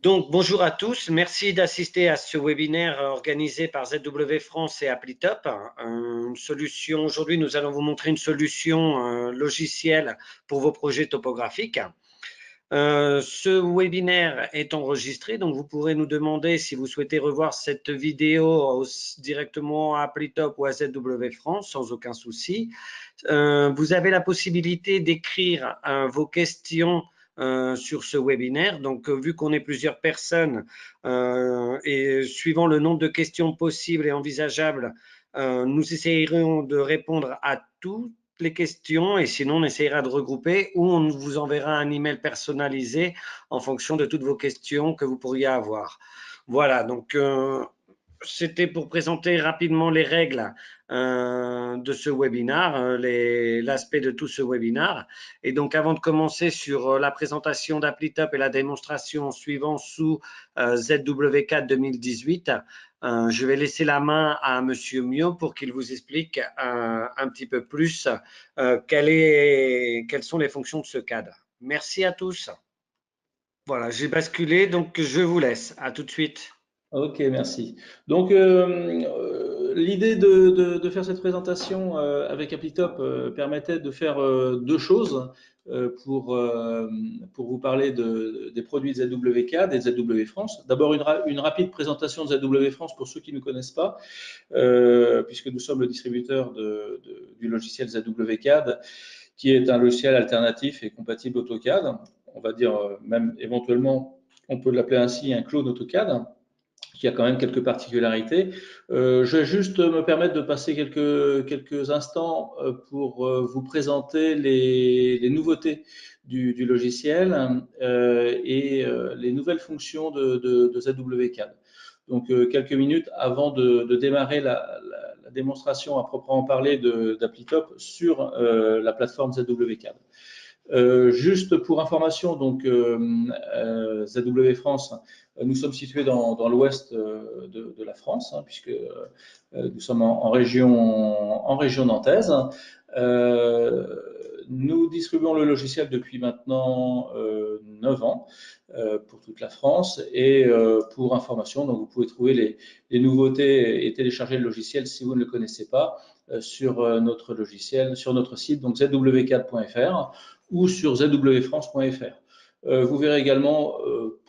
Donc, bonjour à tous. Merci d'assister à ce webinaire organisé par ZW France et Applitop. Aujourd'hui, nous allons vous montrer une solution logicielle pour vos projets topographiques. Ce webinaire est enregistré, donc vous pourrez nous demander si vous souhaitez revoir cette vidéo directement à Applitop ou à ZW France, sans aucun souci. Vous avez la possibilité d'écrire vos questions sur ce webinaire. Donc, vu qu'on est plusieurs personnes et suivant le nombre de questions possibles et envisageables, nous essayerons de répondre à toutes les questions et sinon on essaiera de regrouper ou on vous enverra un email personnalisé en fonction de toutes vos questions que vous pourriez avoir. Voilà, donc c'était pour présenter rapidement les règles de ce webinaire, l'aspect de tout ce webinaire. Et donc, avant de commencer sur la présentation d'Applitop et la démonstration suivant sous ZW4 2018, je vais laisser la main à Monsieur Mio pour qu'il vous explique un petit peu plus quelles sont les fonctions de ce cadre. Merci à tous. Voilà, j'ai basculé, donc je vous laisse. À tout de suite. Ok, merci. Donc, l'idée de faire cette présentation avec Applitop permettait de faire deux choses pour vous parler des produits de ZWCAD et de ZW France. D'abord, une rapide présentation de ZW France pour ceux qui ne connaissent pas, puisque nous sommes le distributeur du logiciel ZWCAD, qui est un logiciel alternatif et compatible AutoCAD. On va dire même éventuellement, on peut l'appeler ainsi un clone AutoCAD, qui a quand même quelques particularités. Je vais juste me permettre de passer quelques instants pour vous présenter les nouveautés du logiciel et les nouvelles fonctions de ZWCAD. Donc, quelques minutes avant de démarrer la démonstration à proprement parler d'Applitop sur la plateforme ZWCAD. Juste pour information, donc ZW France, nous sommes situés dans l'ouest de la France, hein, puisque nous sommes en région nantaise. Nous distribuons le logiciel depuis maintenant 9 ans pour toute la France. Et pour information, donc vous pouvez trouver les nouveautés et télécharger le logiciel si vous ne le connaissez pas sur notre logiciel, sur notre site, donc zwcad.fr ou sur zwfrance.fr. Vous verrez également,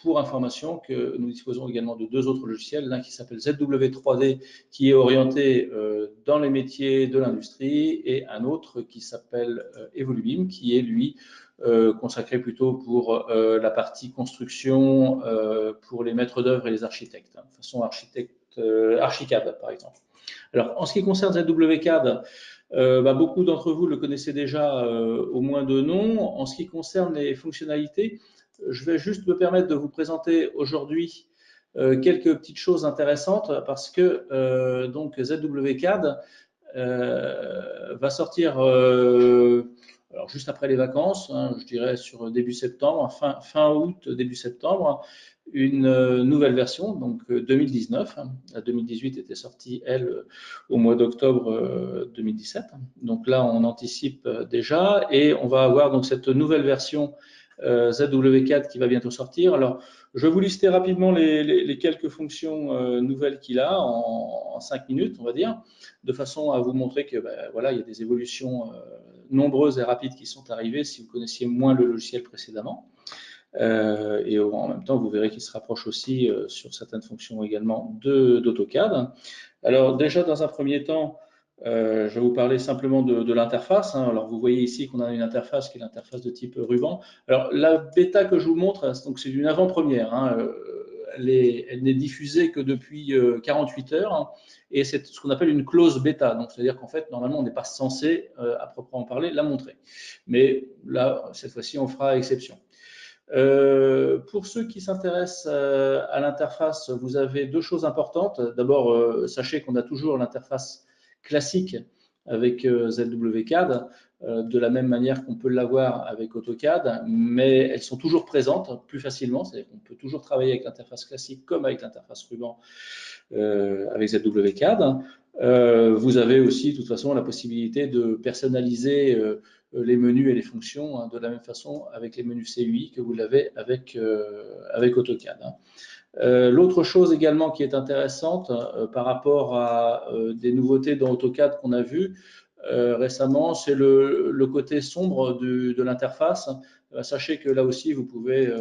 pour information, que nous disposons également de deux autres logiciels, l'un qui s'appelle ZW3D, qui est orienté dans les métiers de l'industrie, et un autre qui s'appelle Evolubim, qui est, lui, consacré plutôt pour la partie construction, pour les maîtres d'œuvre et les architectes, hein, de façon Archicad, par exemple. Alors, en ce qui concerne ZWCAD, beaucoup d'entre vous le connaissez déjà au moins de nom. En ce qui concerne les fonctionnalités, je vais juste me permettre de vous présenter aujourd'hui quelques petites choses intéressantes parce que donc ZWCAD va sortir alors juste après les vacances, hein, je dirais sur début septembre, fin août, début septembre, une nouvelle version, donc 2019. La 2018 était sortie, elle, au mois d'octobre 2017. Donc là, on anticipe déjà et on va avoir donc cette nouvelle version ZW4 qui va bientôt sortir. Alors, je vais vous lister rapidement les quelques fonctions nouvelles qu'il a en 5 minutes, on va dire, de façon à vous montrer que voilà, il y a des évolutions nombreuses et rapides qui sont arrivées si vous connaissiez moins le logiciel précédemment. Et en même temps, vous verrez qu'il se rapproche aussi sur certaines fonctions également d'AutoCAD. Alors déjà, dans un premier temps, je vais vous parler simplement de l'interface. Hein. Alors vous voyez ici qu'on a une interface qui est l'interface de type ruban. Alors la bêta que je vous montre, donc c'est une avant-première. Hein. Elle n'est diffusée que depuis 48 heures, hein, et c'est ce qu'on appelle une close bêta. Donc c'est-à-dire qu'en fait, normalement, on n'est pas censé, à proprement parler, la montrer. Mais là, cette fois-ci, on fera exception. Pour ceux qui s'intéressent à l'interface, vous avez deux choses importantes. D'abord, sachez qu'on a toujours l'interface classique avec ZWCAD, de la même manière qu'on peut l'avoir avec AutoCAD, mais elles sont toujours présentes plus facilement, c'est-à-dire qu'on peut toujours travailler avec l'interface classique comme avec l'interface ruban avec ZWCAD. Vous avez aussi, de toute façon, la possibilité de personnaliser les menus et les fonctions hein, de la même façon avec les menus CUI que vous l'avez avec AutoCAD. Hein. L'autre chose également qui est intéressante par rapport à des nouveautés dans AutoCAD qu'on a vues récemment, c'est le côté sombre de l'interface. Sachez que là aussi, vous pouvez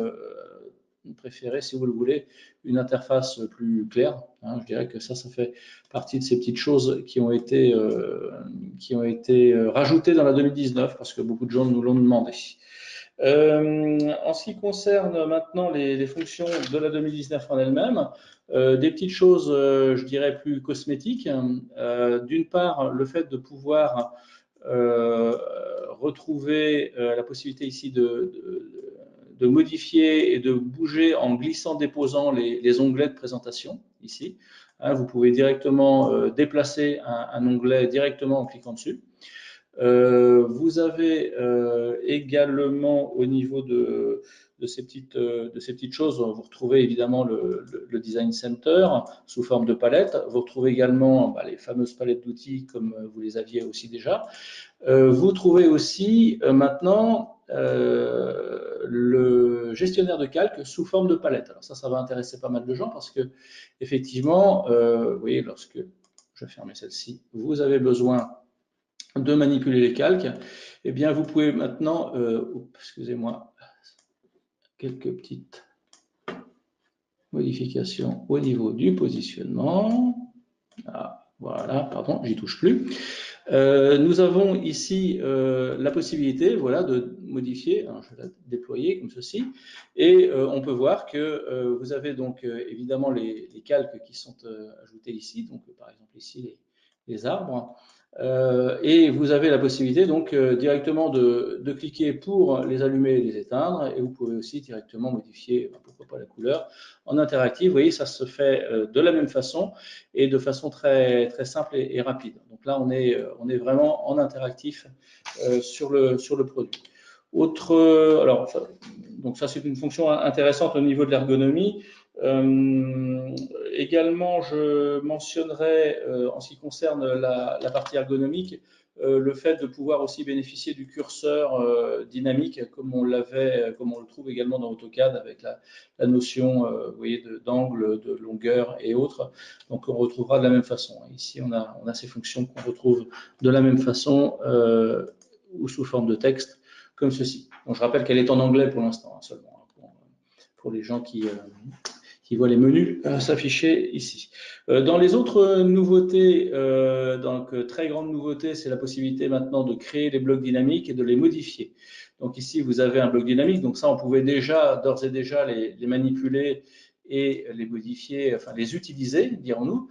préférer, si vous le voulez, une interface plus claire. Hein. Je dirais que ça fait partie de ces petites choses qui ont été rajoutées dans la 2019 parce que beaucoup de gens nous l'ont demandé. En ce qui concerne maintenant les fonctions de la 2019 en elle-même, des petites choses, je dirais, plus cosmétiques. D'une part, le fait de pouvoir retrouver la possibilité ici de modifier et de bouger en glissant, déposant les onglets de présentation ici. Hein, vous pouvez directement déplacer un onglet directement en cliquant dessus. Vous avez également au niveau de ces petites choses, vous retrouvez évidemment le Design Center sous forme de palette. Vous retrouvez également les fameuses palettes d'outils comme vous les aviez aussi déjà. Vous trouvez aussi maintenant le gestionnaire de calque sous forme de palette. Alors ça va intéresser pas mal de gens parce que effectivement, vous voyez, lorsque je vais fermer celle-ci, vous avez besoin de manipuler les calques, eh bien vous pouvez maintenant, excusez-moi, quelques petites modifications au niveau du positionnement. Ah, voilà, pardon, j'y touche plus. Nous avons ici la possibilité, voilà, de modifier. Alors, je vais la déployer comme ceci, et on peut voir que vous avez donc évidemment les calques qui sont ajoutés ici. Donc, par exemple ici les arbres. Et vous avez la possibilité donc directement de cliquer pour les allumer et les éteindre, et vous pouvez aussi directement modifier, pourquoi pas la couleur, en interactif. Vous voyez, ça se fait de la même façon et de façon très, très simple et rapide. Donc là, on est vraiment en interactif sur le produit. Donc ça c'est une fonction intéressante au niveau de l'ergonomie. Également, je mentionnerai en ce qui concerne la partie ergonomique, le fait de pouvoir aussi bénéficier du curseur dynamique comme on le trouve également dans AutoCAD avec la notion vous voyez, d'angle, de longueur et autres. Donc on retrouvera de la même façon. Ici, on a ces fonctions qu'on retrouve de la même façon ou sous forme de texte comme ceci. Donc, je rappelle qu'elle est en anglais pour l'instant seulement, pour les gens qui voient les menus s'afficher ici. Dans les autres nouveautés, donc très grande nouveauté, c'est la possibilité maintenant de créer les blocs dynamiques et de les modifier. Donc ici, vous avez un bloc dynamique, donc ça, on pouvait d'ores et déjà les manipuler et les modifier, enfin les utiliser, dirons-nous.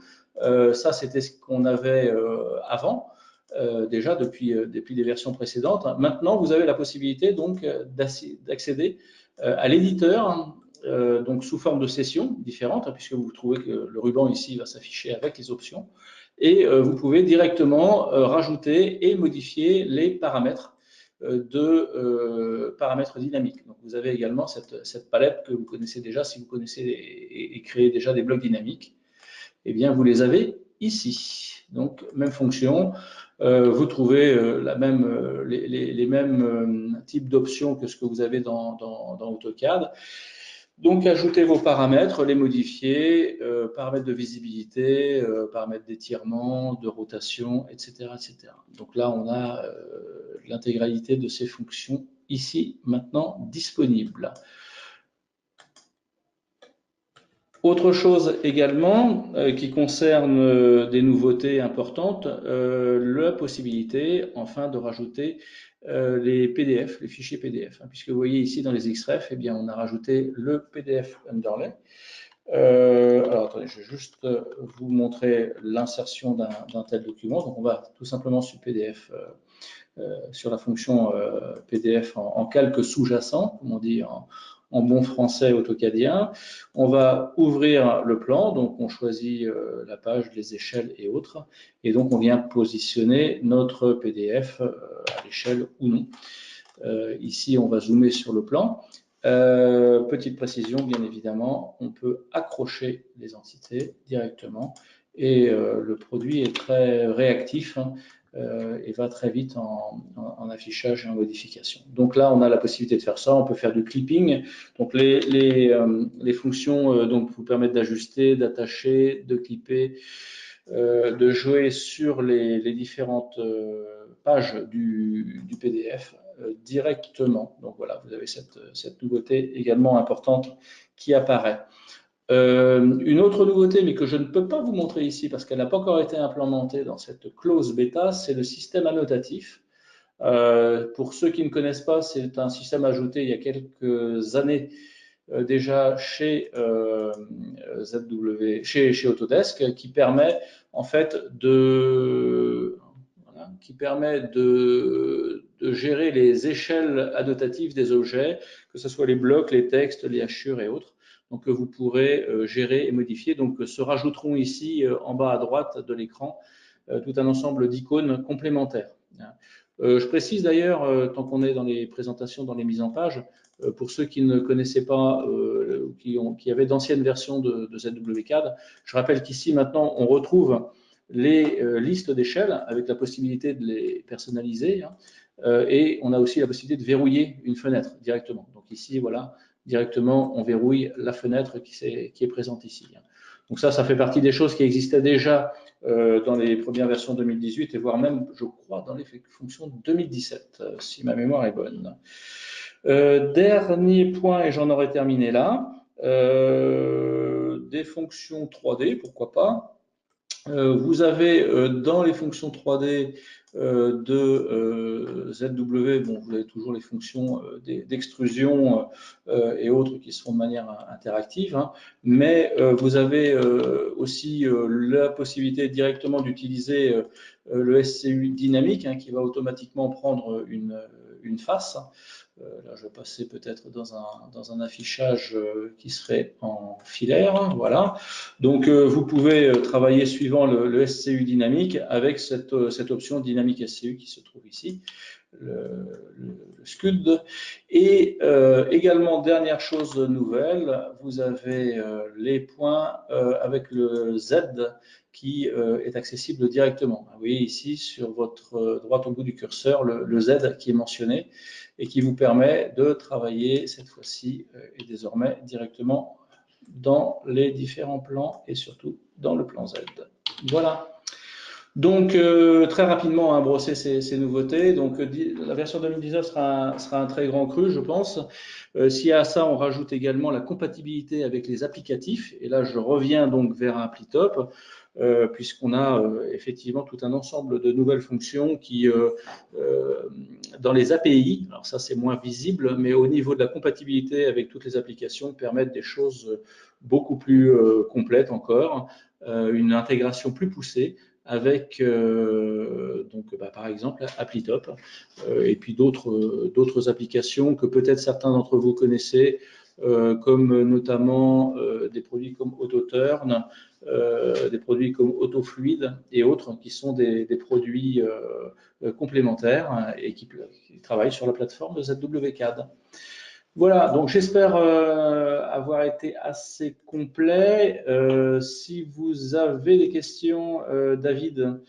Ça, c'était ce qu'on avait avant. Déjà depuis des versions précédentes. Maintenant, vous avez la possibilité donc d'accéder à l'éditeur donc sous forme de sessions différentes, puisque vous trouvez que le ruban ici va s'afficher avec les options, et vous pouvez directement rajouter et modifier les paramètres paramètres dynamiques. Donc vous avez également cette palette que vous connaissez déjà si vous connaissez et créez déjà des blocs dynamiques. Eh bien, vous les avez ici. Donc, même fonction. Vous trouvez les mêmes types d'options que ce que vous avez dans AutoCAD. Donc, ajoutez vos paramètres, les modifier, paramètres de visibilité, paramètres d'étirement, de rotation, etc., etc. Donc là, on a l'intégralité de ces fonctions ici, maintenant, disponibles. Autre chose également qui concerne des nouveautés importantes, la possibilité enfin de rajouter les PDF, les fichiers PDF, hein, puisque vous voyez ici dans les XREF, eh bien, on a rajouté le PDF underlay. Alors attendez, je vais juste vous montrer l'insertion d'un tel document. Donc on va tout simplement sur PDF, sur la fonction PDF en calque sous-jacent, comme on dit en bon français autocadien. On va ouvrir le plan, donc on choisit la page, les échelles et autres, et donc on vient positionner notre PDF à l'échelle ou non. Ici, on va zoomer sur le plan. Petite précision, bien évidemment, on peut accrocher les entités directement et le produit est très réactif. Hein. et va très vite en affichage et en modification. Donc là, on a la possibilité de faire ça. On peut faire du clipping. Donc les fonctions donc vous permettent d'ajuster, d'attacher, de clipper, de jouer sur les différentes pages du PDF directement. Donc voilà, vous avez cette nouveauté également importante qui apparaît. Une autre nouveauté, mais que je ne peux pas vous montrer ici parce qu'elle n'a pas encore été implémentée dans cette close bêta, c'est le système annotatif. Pour ceux qui ne connaissent pas, c'est un système ajouté il y a quelques années déjà chez chez Autodesk, qui permet en fait de gérer les échelles annotatives des objets, que ce soit les blocs, les textes, les hachures et autres. Donc vous pourrez gérer et modifier. Donc se rajouteront ici en bas à droite de l'écran tout un ensemble d'icônes complémentaires. Je précise d'ailleurs, tant qu'on est dans les présentations, dans les mises en page, pour ceux qui ne connaissaient pas, qui avaient d'anciennes versions de ZWCAD, je rappelle qu'ici maintenant on retrouve les listes d'échelles avec la possibilité de les personnaliser, hein, et on a aussi la possibilité de verrouiller une fenêtre directement. Donc ici, voilà, directement on verrouille la fenêtre qui est présente ici. Donc ça fait partie des choses qui existaient déjà dans les premières versions 2018 et voire même, je crois, dans les fonctions 2017, si ma mémoire est bonne. Dernier point, et j'en aurai terminé là, des fonctions 3D, pourquoi pas. Vous avez dans les fonctions 3D de ZW, bon, vous avez toujours les fonctions d'extrusion et autres qui se font de manière interactive, hein, mais vous avez aussi la possibilité directement d'utiliser le SCU dynamique, hein, qui va automatiquement prendre une face. Là, je vais passer peut-être dans un affichage qui serait en filaire. Voilà. Donc, vous pouvez travailler suivant le SCU dynamique avec cette option dynamique SCU qui se trouve ici, le SCUD. Et également, dernière chose nouvelle, vous avez les points avec le Z qui est accessible directement. Vous voyez ici sur votre droite au bout du curseur le Z qui est mentionné et qui vous permet de travailler cette fois-ci et désormais directement dans les différents plans et surtout dans le plan Z. Voilà. Donc, très rapidement, hein, brosser ces nouveautés. Donc, la version 2019 sera un très grand cru, je pense. Si à ça, on rajoute également la compatibilité avec les applicatifs, et là, je reviens donc vers Applitop, puisqu'on a effectivement tout un ensemble de nouvelles fonctions qui, dans les API, alors ça c'est moins visible, mais au niveau de la compatibilité avec toutes les applications, permettent des choses beaucoup plus complètes encore, une intégration plus poussée avec donc par exemple Applitop et puis d'autres applications que peut-être certains d'entre vous connaissez, comme notamment des produits comme AutoTurn, des produits comme AutoFluid et autres qui sont des produits complémentaires et qui travaillent sur la plateforme ZWCAD. Voilà, donc j'espère avoir été assez complet. Si vous avez des questions, David,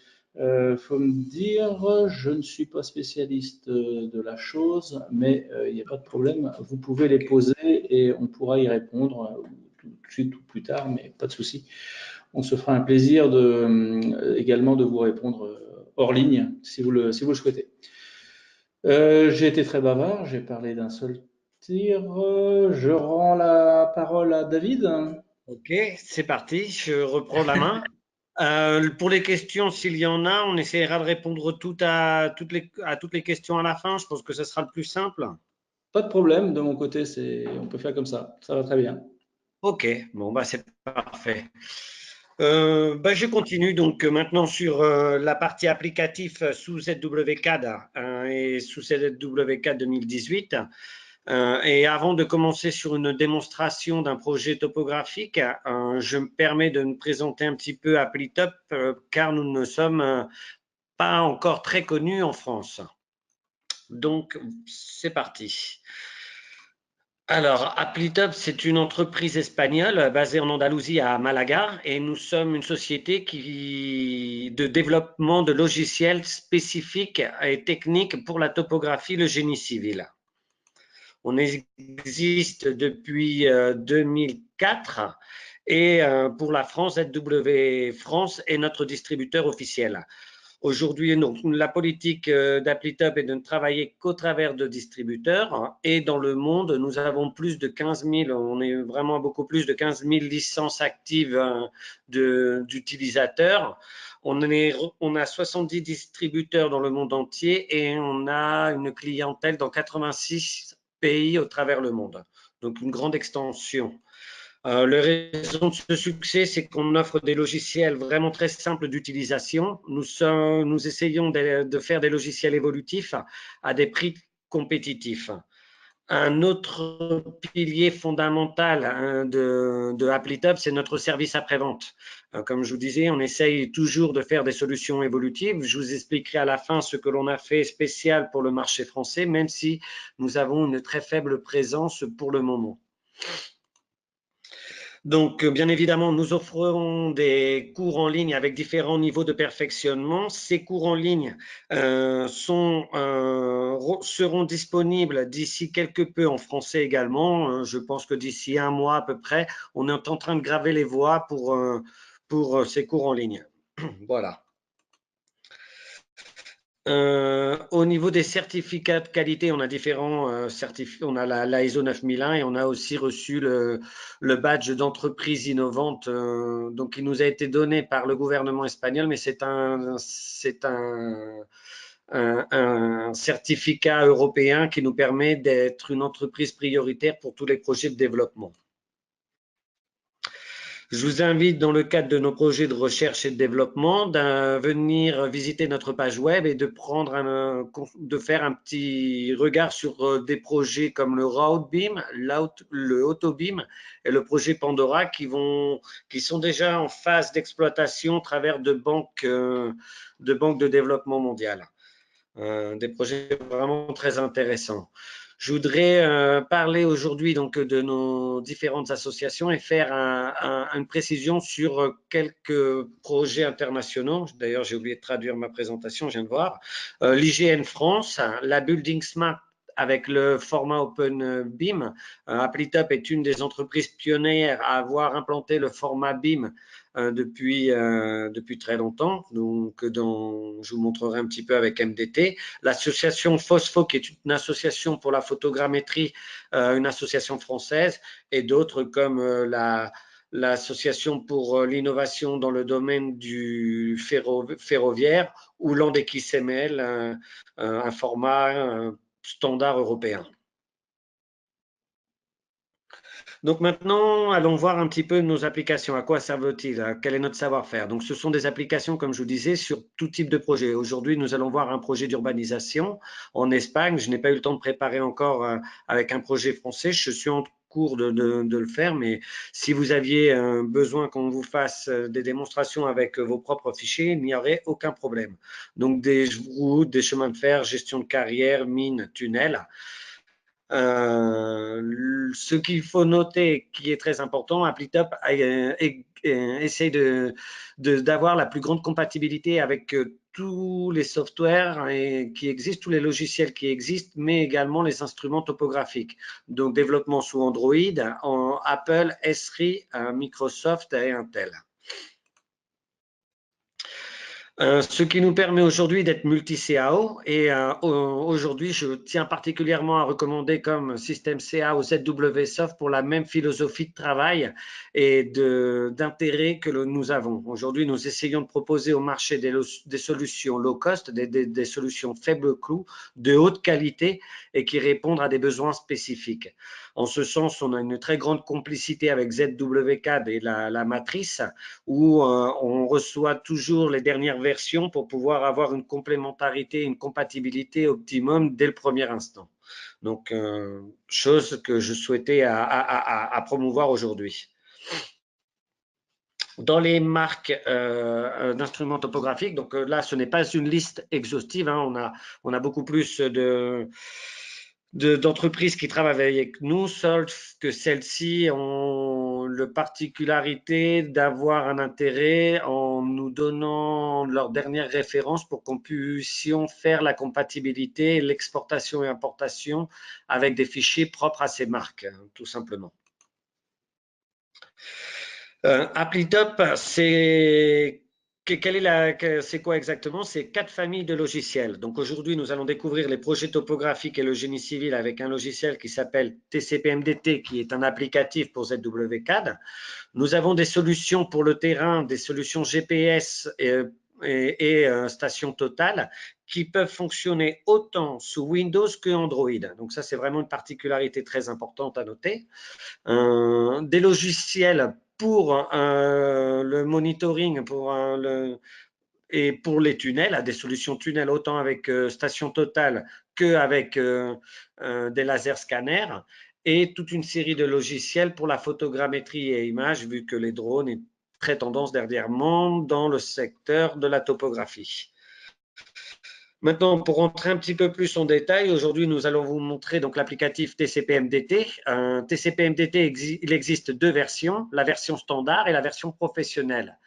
faut me dire. Je ne suis pas spécialiste de la chose, mais il n'y a pas de problème. Vous pouvez les poser et on pourra y répondre tout de suite ou plus tard, mais pas de souci. On se fera un plaisir également de vous répondre hors ligne si vous le souhaitez. J'ai été très bavard, j'ai parlé d'un seul tir. Je rends la parole à David. Ok, c'est parti, je reprends la main. Pour les questions, s'il y en a, on essaiera de répondre à toutes les questions à la fin. Je pense que ce sera le plus simple. Pas de problème, de mon côté, on peut faire comme ça va très bien. Ok, bon, bah, c'est parfait. Je continue donc maintenant sur la partie applicatif sous ZWCAD et sous ZWCAD 2018. Et avant de commencer sur une démonstration d'un projet topographique, je me permets de me présenter un petit peu Applitop car nous ne sommes pas encore très connus en France. Donc, c'est parti. Alors, Applitop, c'est une entreprise espagnole basée en Andalousie à Malaga et nous sommes une société de développement de logiciels spécifiques et techniques pour la topographie, le génie civil. On existe depuis 2004 et pour la France, ZW France est notre distributeur officiel. Aujourd'hui, la politique d'Applitop est de ne travailler qu'au travers de distributeurs et dans le monde, nous avons plus de 15 000, on est vraiment beaucoup plus de 15 000 licences actives d'utilisateurs. On a 70 distributeurs dans le monde entier et on a une clientèle dans 86 pays au travers le monde. Donc une grande extension. La raison de ce succès, c'est qu'on offre des logiciels vraiment très simples d'utilisation. Nous essayons de faire des logiciels évolutifs à des prix compétitifs. Un autre pilier fondamental de Applitop, c'est notre service après-vente. Comme je vous disais, on essaye toujours de faire des solutions évolutives. Je vous expliquerai à la fin ce que l'on a fait spécial pour le marché français, même si nous avons une très faible présence pour le moment. Donc, bien évidemment, nous offrons des cours en ligne avec différents niveaux de perfectionnement. Ces cours en ligne seront disponibles d'ici quelque peu en français également. Je pense que d'ici un mois à peu près, on est en train de graver les voies pour ces cours en ligne. Voilà. Au niveau des certificats de qualité, on a différents certificats. On a la ISO 9001 et on a aussi reçu le badge d'entreprise innovante, donc qui nous a été donné par le gouvernement espagnol, mais c'est un certificat européen qui nous permet d'être une entreprise prioritaire pour tous les projets de développement. Je vous invite, dans le cadre de nos projets de recherche et de développement, de venir visiter notre page web et de faire un petit regard sur des projets comme le Roadbeam, le Autobeam et le projet Pandora qui sont déjà en phase d'exploitation au travers de banques de développement mondial. Des projets vraiment très intéressants. Je voudrais parler aujourd'hui donc de nos différentes associations et faire une précision sur quelques projets internationaux. D'ailleurs, j'ai oublié de traduire ma présentation, je viens de voir. L'IGN France, la Building Smart avec le format Open BIM. Applitop est une des entreprises pionnières à avoir implanté le format BIM depuis très longtemps. Donc, je vous montrerai un petit peu avec MDT. L'association Phospho, qui est une association pour la photogrammétrie, une association française, et d'autres comme l'association pour l'innovation dans le domaine du ferroviaire ou l'AndexXML, un format standard européen. Donc maintenant, allons voir un petit peu nos applications. À quoi servent-ils? Quel est notre savoir-faire? Donc ce sont des applications, comme je vous disais, sur tout type de projet. Aujourd'hui, nous allons voir un projet d'urbanisation en Espagne. Je n'ai pas eu le temps de préparer encore avec un projet français. Je suis en cours de le faire, mais si vous aviez besoin qu'on vous fasse des démonstrations avec vos propres fichiers, il n'y aurait aucun problème. Donc des routes, des chemins de fer, gestion de carrière, mines, tunnels. Ce qu'il faut noter, qui est très important, Applitop essaye d'avoir la plus grande compatibilité avec tous les softwares qui existent, tous les logiciels qui existent, mais également les instruments topographiques. Donc, développement sous Android, en Apple, Esri, Microsoft et Intel. Ce qui nous permet aujourd'hui d'être multi-CAO et aujourd'hui, je tiens particulièrement à recommander comme système CAO ZWSoft pour la même philosophie de travail et d'intérêt que nous avons. Aujourd'hui, nous essayons de proposer au marché des solutions low cost, des solutions faible coût, de haute qualité et qui répondent à des besoins spécifiques. En ce sens, on a une très grande complicité avec ZWCAD et la matrice où on reçoit toujours les dernières versions pour pouvoir avoir une complémentarité, une compatibilité optimum dès le premier instant. Donc, chose que je souhaitais à promouvoir aujourd'hui. Dans les marques d'instruments topographiques, donc là, ce n'est pas une liste exhaustive, hein, on a beaucoup plus d'entreprises qui travaillent avec nous, sauf que celles-ci ont la particularité d'avoir un intérêt en nous donnant leurs dernières références pour qu'on puissions faire la compatibilité, l'exportation et importation avec des fichiers propres à ces marques, tout simplement. Applitop, c'est quoi exactement? C'est 4 familles de logiciels. Donc aujourd'hui, nous allons découvrir les projets topographiques et le génie civil avec un logiciel qui s'appelle TCP/MDT, qui est un applicatif pour ZWCAD. Nous avons des solutions pour le terrain, des solutions GPS et station totale qui peuvent fonctionner autant sous Windows que Android. Donc ça, c'est vraiment une particularité très importante à noter. Des logiciels pour le monitoring et pour les tunnels, à des solutions tunnels autant avec station totale qu'avec des laser scanners, et toute une série de logiciels pour la photogrammétrie et images, vu que les drones est très tendance dernièrement dans le secteur de la topographie. Maintenant, pour rentrer un petit peu plus en détail, aujourd'hui, nous allons vous montrer donc l'applicatif TCP/MDT. TCP/MDT, il existe 2 versions, la version standard et la version professionnelle,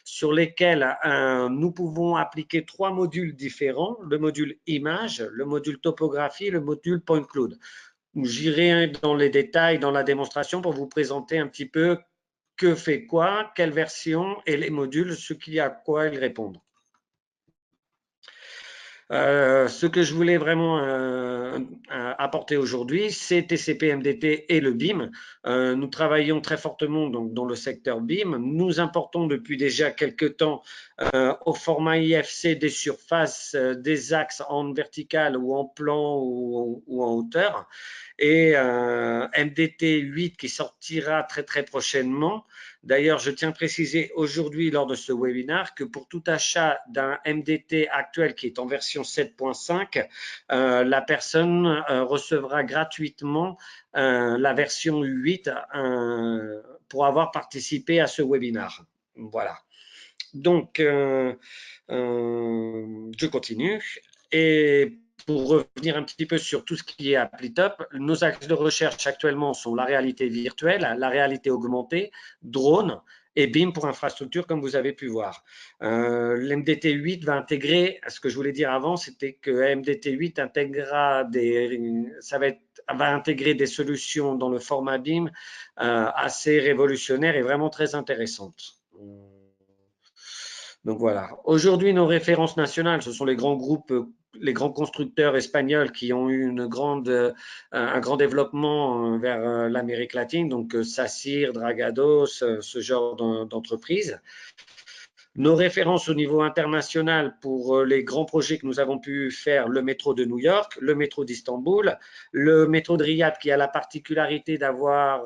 sur lesquelles nous pouvons appliquer 3 modules différents, le module image, le module topographie et le module point cloud. J'irai dans les détails dans la démonstration pour vous présenter un petit peu que fait quoi, quelle version et les modules, ce qui à quoi ils répondent. Ce que je voulais vraiment apporter aujourd'hui, c'est TCP/MDT et le BIM. Nous travaillons très fortement donc, dans le secteur BIM. Nous importons depuis déjà quelques temps au format IFC des surfaces, des axes en vertical ou en plan ou en hauteur. Et MDT 8 qui sortira très très prochainement. D'ailleurs, je tiens à préciser aujourd'hui lors de ce webinaire que pour tout achat d'un MDT actuel qui est en version 7.5, la personne recevra gratuitement la version 8 pour avoir participé à ce webinaire. Voilà. Donc, je continue. Et pour revenir un petit peu sur tout ce qui est Applitop, nos axes de recherche actuellement sont la réalité virtuelle, la réalité augmentée, drone et BIM pour infrastructure, comme vous avez pu voir. L'MDT 8 va intégrer, ce que je voulais dire avant, c'était que MDT 8 intégrera va intégrer des solutions dans le format BIM assez révolutionnaires et vraiment très intéressantes. Donc voilà. Aujourd'hui, nos références nationales, ce sont les grands groupes, les grands constructeurs espagnols qui ont eu un grand développement vers l'Amérique latine, donc Sacyr, Dragados, ce genre d'entreprise. Nos références au niveau international pour les grands projets que nous avons pu faire, le métro de New York, le métro d'Istanbul, le métro de Riyad qui a la particularité d'avoir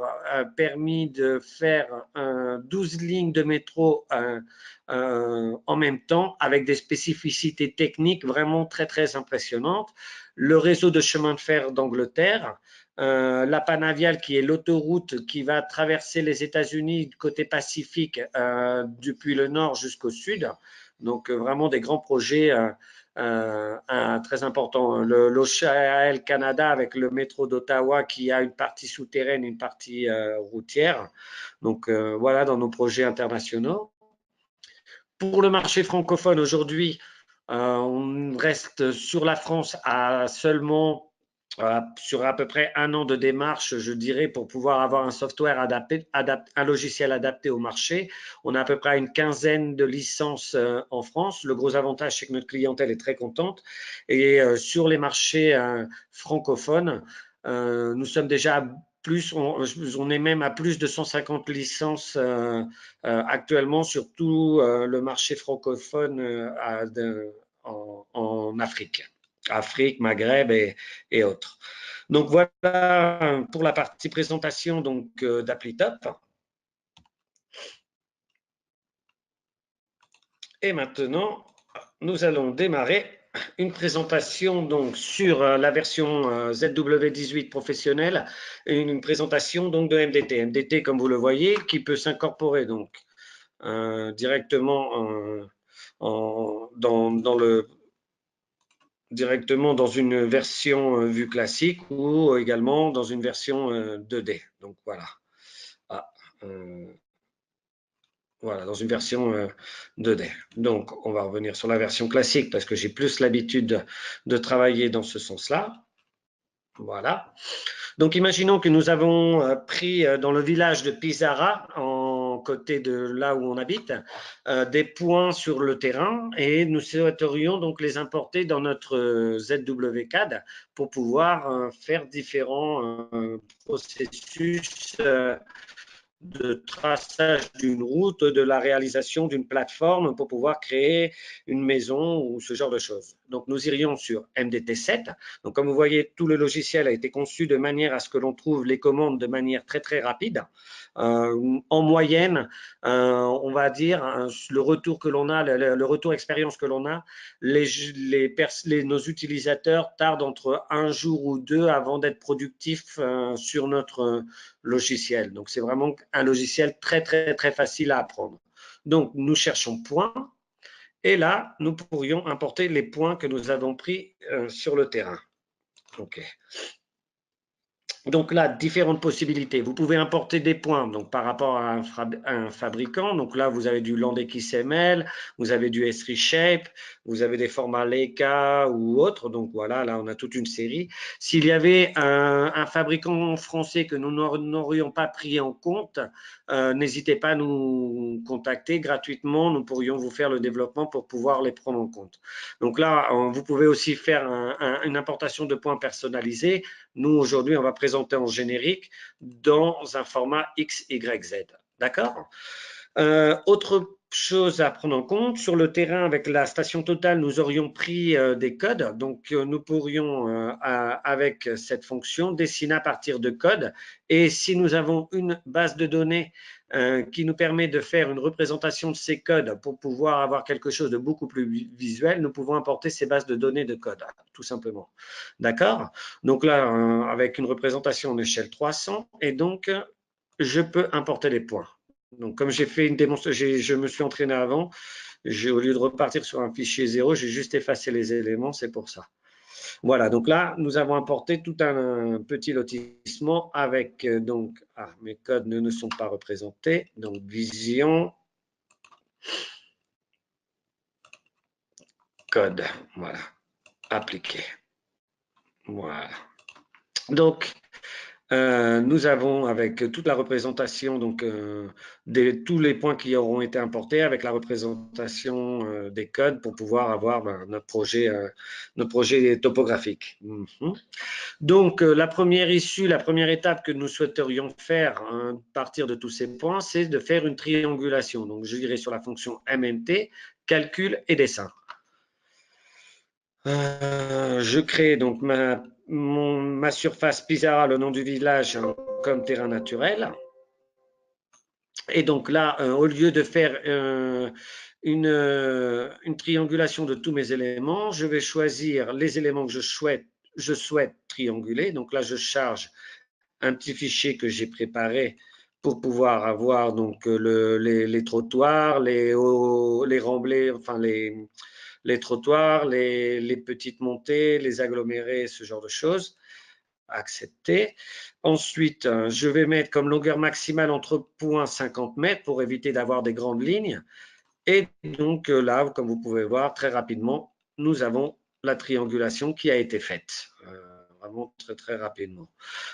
permis de faire 12 lignes de métro en même temps avec des spécificités techniques vraiment très très impressionnantes. Le réseau de chemin de fer d'Angleterre, la Panavial qui est l'autoroute qui va traverser les États-Unis côté Pacifique depuis le nord jusqu'au sud. Donc vraiment des grands projets très importants. L'OCHAL Canada avec le métro d'Ottawa qui a une partie souterraine, une partie routière. Donc voilà dans nos projets internationaux. Pour le marché francophone aujourd'hui, on reste sur la France à seulement sur à peu près 1 an de démarche, je dirais, pour pouvoir avoir un software adapté, un logiciel adapté au marché. On a à peu près une quinzaine de licences en France. Le gros avantage, c'est que notre clientèle est très contente. Et sur les marchés francophones, nous sommes déjà on est même à plus de 150 licences actuellement sur tout le marché francophone en Afrique. Afrique, Maghreb et autres. Donc voilà pour la partie présentation d'Applitop. Et maintenant, nous allons démarrer une présentation donc sur la version ZW18 professionnelle et une présentation donc de MDT. MDT, comme vous le voyez, qui peut s'incorporer donc directement dans le directement dans une version vue classique ou également dans une version 2D. Donc voilà. Ah, voilà, dans une version 2D. Donc, on va revenir sur la version classique parce que j'ai plus l'habitude de travailler dans ce sens-là. Voilà. Donc, imaginons que nous avons pris dans le village de Pisara, en côté de là où on habite, des points sur le terrain et nous souhaiterions donc les importer dans notre ZWCAD pour pouvoir faire différents processus de traçage d'une route, de la réalisation d'une plateforme pour pouvoir créer une maison ou ce genre de choses. Donc, nous irions sur MDT7. Donc, comme vous voyez, tout le logiciel a été conçu de manière à ce que l'on trouve les commandes de manière très, très rapide. En moyenne, on va dire, le retour que l'on a, le retour expérience que l'on a, nos utilisateurs tardent entre un jour ou deux avant d'être productifs sur notre logiciel. Donc, c'est vraiment un logiciel très, très, très facile à apprendre. Donc, nous cherchons point. Et là, nous pourrions importer les points que nous avons pris sur le terrain. OK. Donc là, différentes possibilités. Vous pouvez importer des points donc par rapport à un fabricant. Donc là, vous avez du LandXML, vous avez du S3Shape, vous avez des formats Leica ou autres. Donc voilà, là, on a toute une série. S'il y avait un fabricant français que nous n'aurions pas pris en compte, n'hésitez pas à nous contacter gratuitement. Nous pourrions vous faire le développement pour pouvoir les prendre en compte. Donc là, vous pouvez aussi faire une importation de points personnalisés. Nous, aujourd'hui, on va présenter en générique dans un format XYZ. D'accord? Autre chose à prendre en compte, sur le terrain avec la station Total, nous aurions pris des codes. Donc, nous pourrions, avec cette fonction, dessiner à partir de codes. Et si nous avons une base de données qui nous permet de faire une représentation de ces codes pour pouvoir avoir quelque chose de beaucoup plus visuel, nous pouvons importer ces bases de données de code, tout simplement. D'accord? Donc là, avec une représentation en échelle 300, et donc, je peux importer les points. Donc, comme j'ai fait une démonstration, je me suis entraîné avant, au lieu de repartir sur un fichier 0, j'ai juste effacé les éléments, c'est pour ça. Voilà, donc là, nous avons importé tout un petit lotissement avec, donc, mes codes ne sont pas représentés, donc vision, code, voilà, appliqué. Voilà. Donc, nous avons avec toute la représentation, donc tous les points qui auront été importés avec la représentation des codes pour pouvoir avoir notre projet topographique. Donc, la première issue, la première étape que nous souhaiterions faire à partir de tous ces points, c'est de faire une triangulation. Donc, je dirais sur la fonction MNT, calcul et dessin. Je crée donc ma surface Pisara, le nom du village, comme terrain naturel. Et donc là, au lieu de faire une triangulation de tous mes éléments, je vais choisir les éléments que je souhaite trianguler. Donc là, je charge un petit fichier que j'ai préparé pour pouvoir avoir donc les trottoirs, les remblais, enfin les trottoirs, les petites montées, les agglomérés, ce genre de choses. Accepter. Ensuite, je vais mettre comme longueur maximale entre points 50 mètres pour éviter d'avoir des grandes lignes. Et donc là, comme vous pouvez voir, très rapidement, nous avons la triangulation qui a été faite. Vraiment très, très rapidement.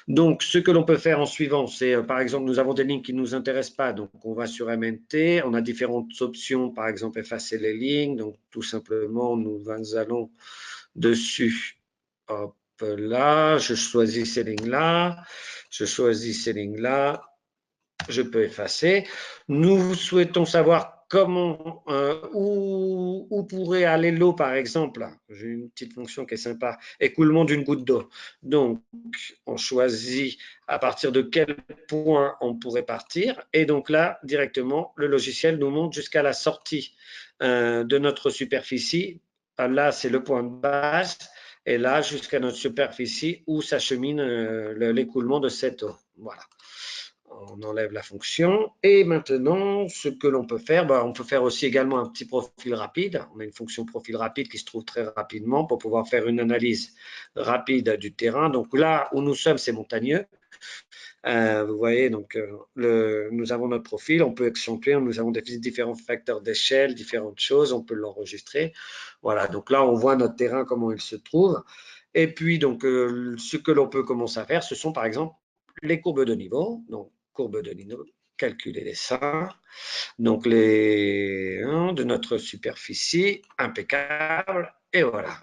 Donc, ce que l'on peut faire en suivant, c'est par exemple, nous avons des lignes qui ne nous intéressent pas, donc on va sur MNT, on a différentes options, par exemple, effacer les lignes, donc tout simplement, nous allons dessus. Hop là, je choisis ces lignes-là, je choisis ces lignes-là, je peux effacer. Nous souhaitons savoir comment, où pourrait aller l'eau, par exemple. J'ai une petite fonction qui est sympa, écoulement d'une goutte d'eau. Donc, on choisit à partir de quel point on pourrait partir. Et donc là, directement, le logiciel nous montre jusqu'à la sortie de notre superficie. Là, c'est le point de base. Et là, jusqu'à notre superficie où s'achemine l'écoulement de cette eau. Voilà. on enlève la fonction. Et maintenant, ce que l'on peut faire, on peut faire aussi également un petit profil rapide. On a une fonction profil rapide qui se trouve très rapidement pour pouvoir faire une analyse rapide du terrain. Donc là où nous sommes, c'est montagneux. Vous voyez, donc nous avons notre profil, on peut accentuer, nous avons différents facteurs d'échelle, différentes choses, on peut l'enregistrer. Voilà, donc là, on voit notre terrain, comment il se trouve. Et puis, donc, ce que l'on peut commencer à faire, ce sont par exemple les courbes de niveau. Donc, courbes de niveau, calculer les seins. Donc, de notre superficie, impeccable. Et voilà,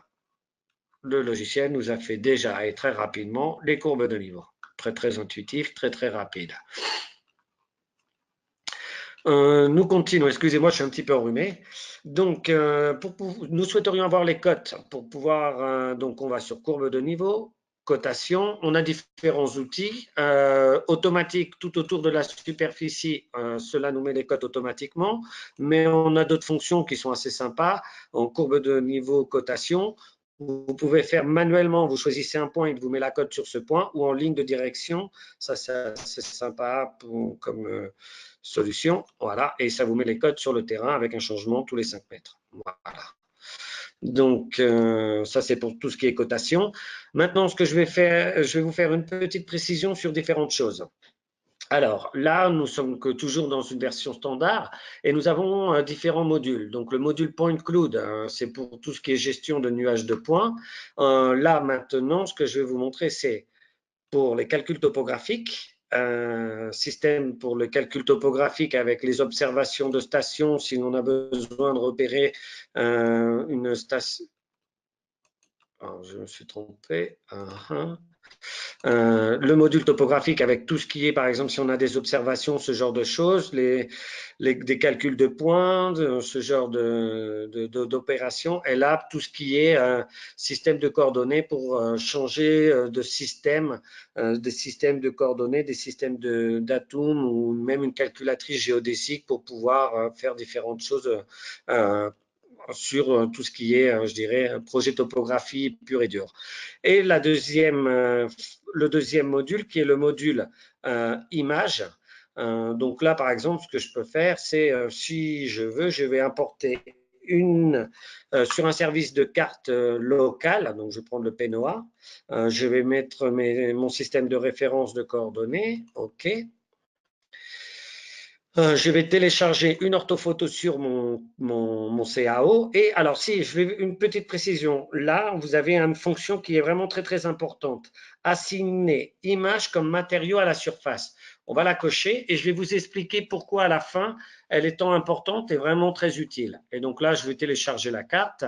le logiciel nous a fait déjà et très rapidement les courbes de niveau. Très, très intuitif, très, très rapide. Nous continuons. Excusez-moi, je suis un petit peu enrhumé. Donc, nous souhaiterions avoir les cotes pour pouvoir. Donc, on va sur courbe de niveau, cotation. On a différents outils automatiques tout autour de la superficie. Cela nous met les cotes automatiquement, mais on a d'autres fonctions qui sont assez sympas. En courbe de niveau, cotation. Vous pouvez faire manuellement, vous choisissez un point, il vous met la cote sur ce point, ou en ligne de direction. Ça, c'est sympa comme solution. Voilà, et ça vous met les cotes sur le terrain avec un changement tous les 5 mètres. Voilà. Donc, ça, c'est pour tout ce qui est cotation. Maintenant, ce que je vais faire, je vais vous faire une petite précision sur différentes choses. Alors là, nous sommes toujours dans une version standard et nous avons différents modules. Donc le module Point Cloud, c'est pour tout ce qui est gestion de nuages de points. Là maintenant, ce que je vais vous montrer, c'est pour les calculs topographiques, un système pour le calcul topographique avec les observations de stations si l'on a besoin de repérer une station. Alors, je me suis trompé. Le module topographique avec tout ce qui est, par exemple, si on a des observations, ce genre de choses, des calculs de points, ce genre d'opérations, et là, tout ce qui est système de coordonnées pour changer de système, des systèmes de coordonnées, des systèmes d'atomes ou même une calculatrice géodésique pour pouvoir faire différentes choses sur tout ce qui est, je dirais, projet topographie pur et dur. Et le deuxième module qui est le module image. Donc là, par exemple, ce que je peux faire, c'est si je veux, je vais importer sur un service de carte local, donc je vais prendre le PNOA, je vais mettre mon système de référence de coordonnées, OK. Je vais télécharger une orthophoto sur mon CAO. Et alors, si je vais une petite précision, là, vous avez une fonction qui est vraiment très, très importante. Assigner image comme matériau à la surface. On va la cocher et je vais vous expliquer pourquoi à la fin, elle est tant importante et vraiment très utile. Et donc là, je vais télécharger la carte.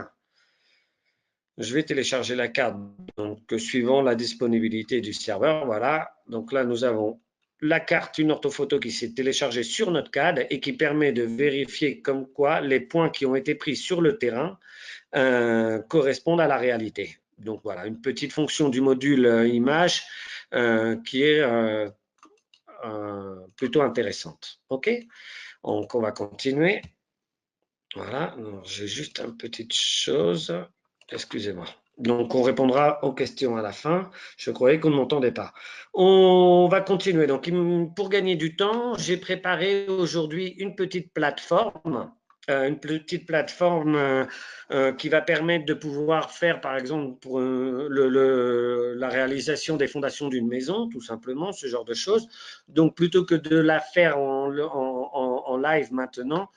Je vais télécharger la carte, donc suivant la disponibilité du serveur. Voilà. Donc là, nous avons la carte, une orthophoto qui s'est téléchargée sur notre CAD et qui permet de vérifier comme quoi les points qui ont été pris sur le terrain correspondent à la réalité. Donc voilà, une petite fonction du module image qui est plutôt intéressante. OK? Donc on va continuer. Voilà, j'ai juste une petite chose. Excusez-moi. Donc, on répondra aux questions à la fin. Je croyais qu'on ne m'entendait pas. On va continuer. Donc, pour gagner du temps, j'ai préparé aujourd'hui une petite plateforme. Qui va permettre de pouvoir faire, par exemple, pour la réalisation des fondations d'une maison, tout simplement, ce genre de choses. Donc, plutôt que de la faire en live maintenant,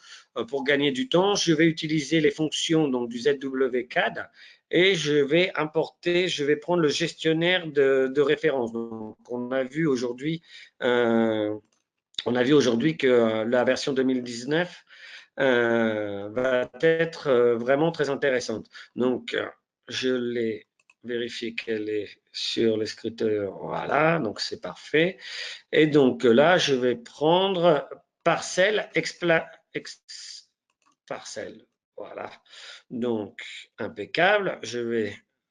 pour gagner du temps, je vais utiliser les fonctions donc, du ZWCAD et je vais prendre le gestionnaire de référence. Donc, on a vu aujourd'hui que la version 2019 va être vraiment très intéressante. Donc, je l'ai vérifié qu'elle est sur les scripteurs. Voilà, donc c'est parfait. Et donc là, je vais prendre parcelle, parcelle. Voilà. Donc, impeccable.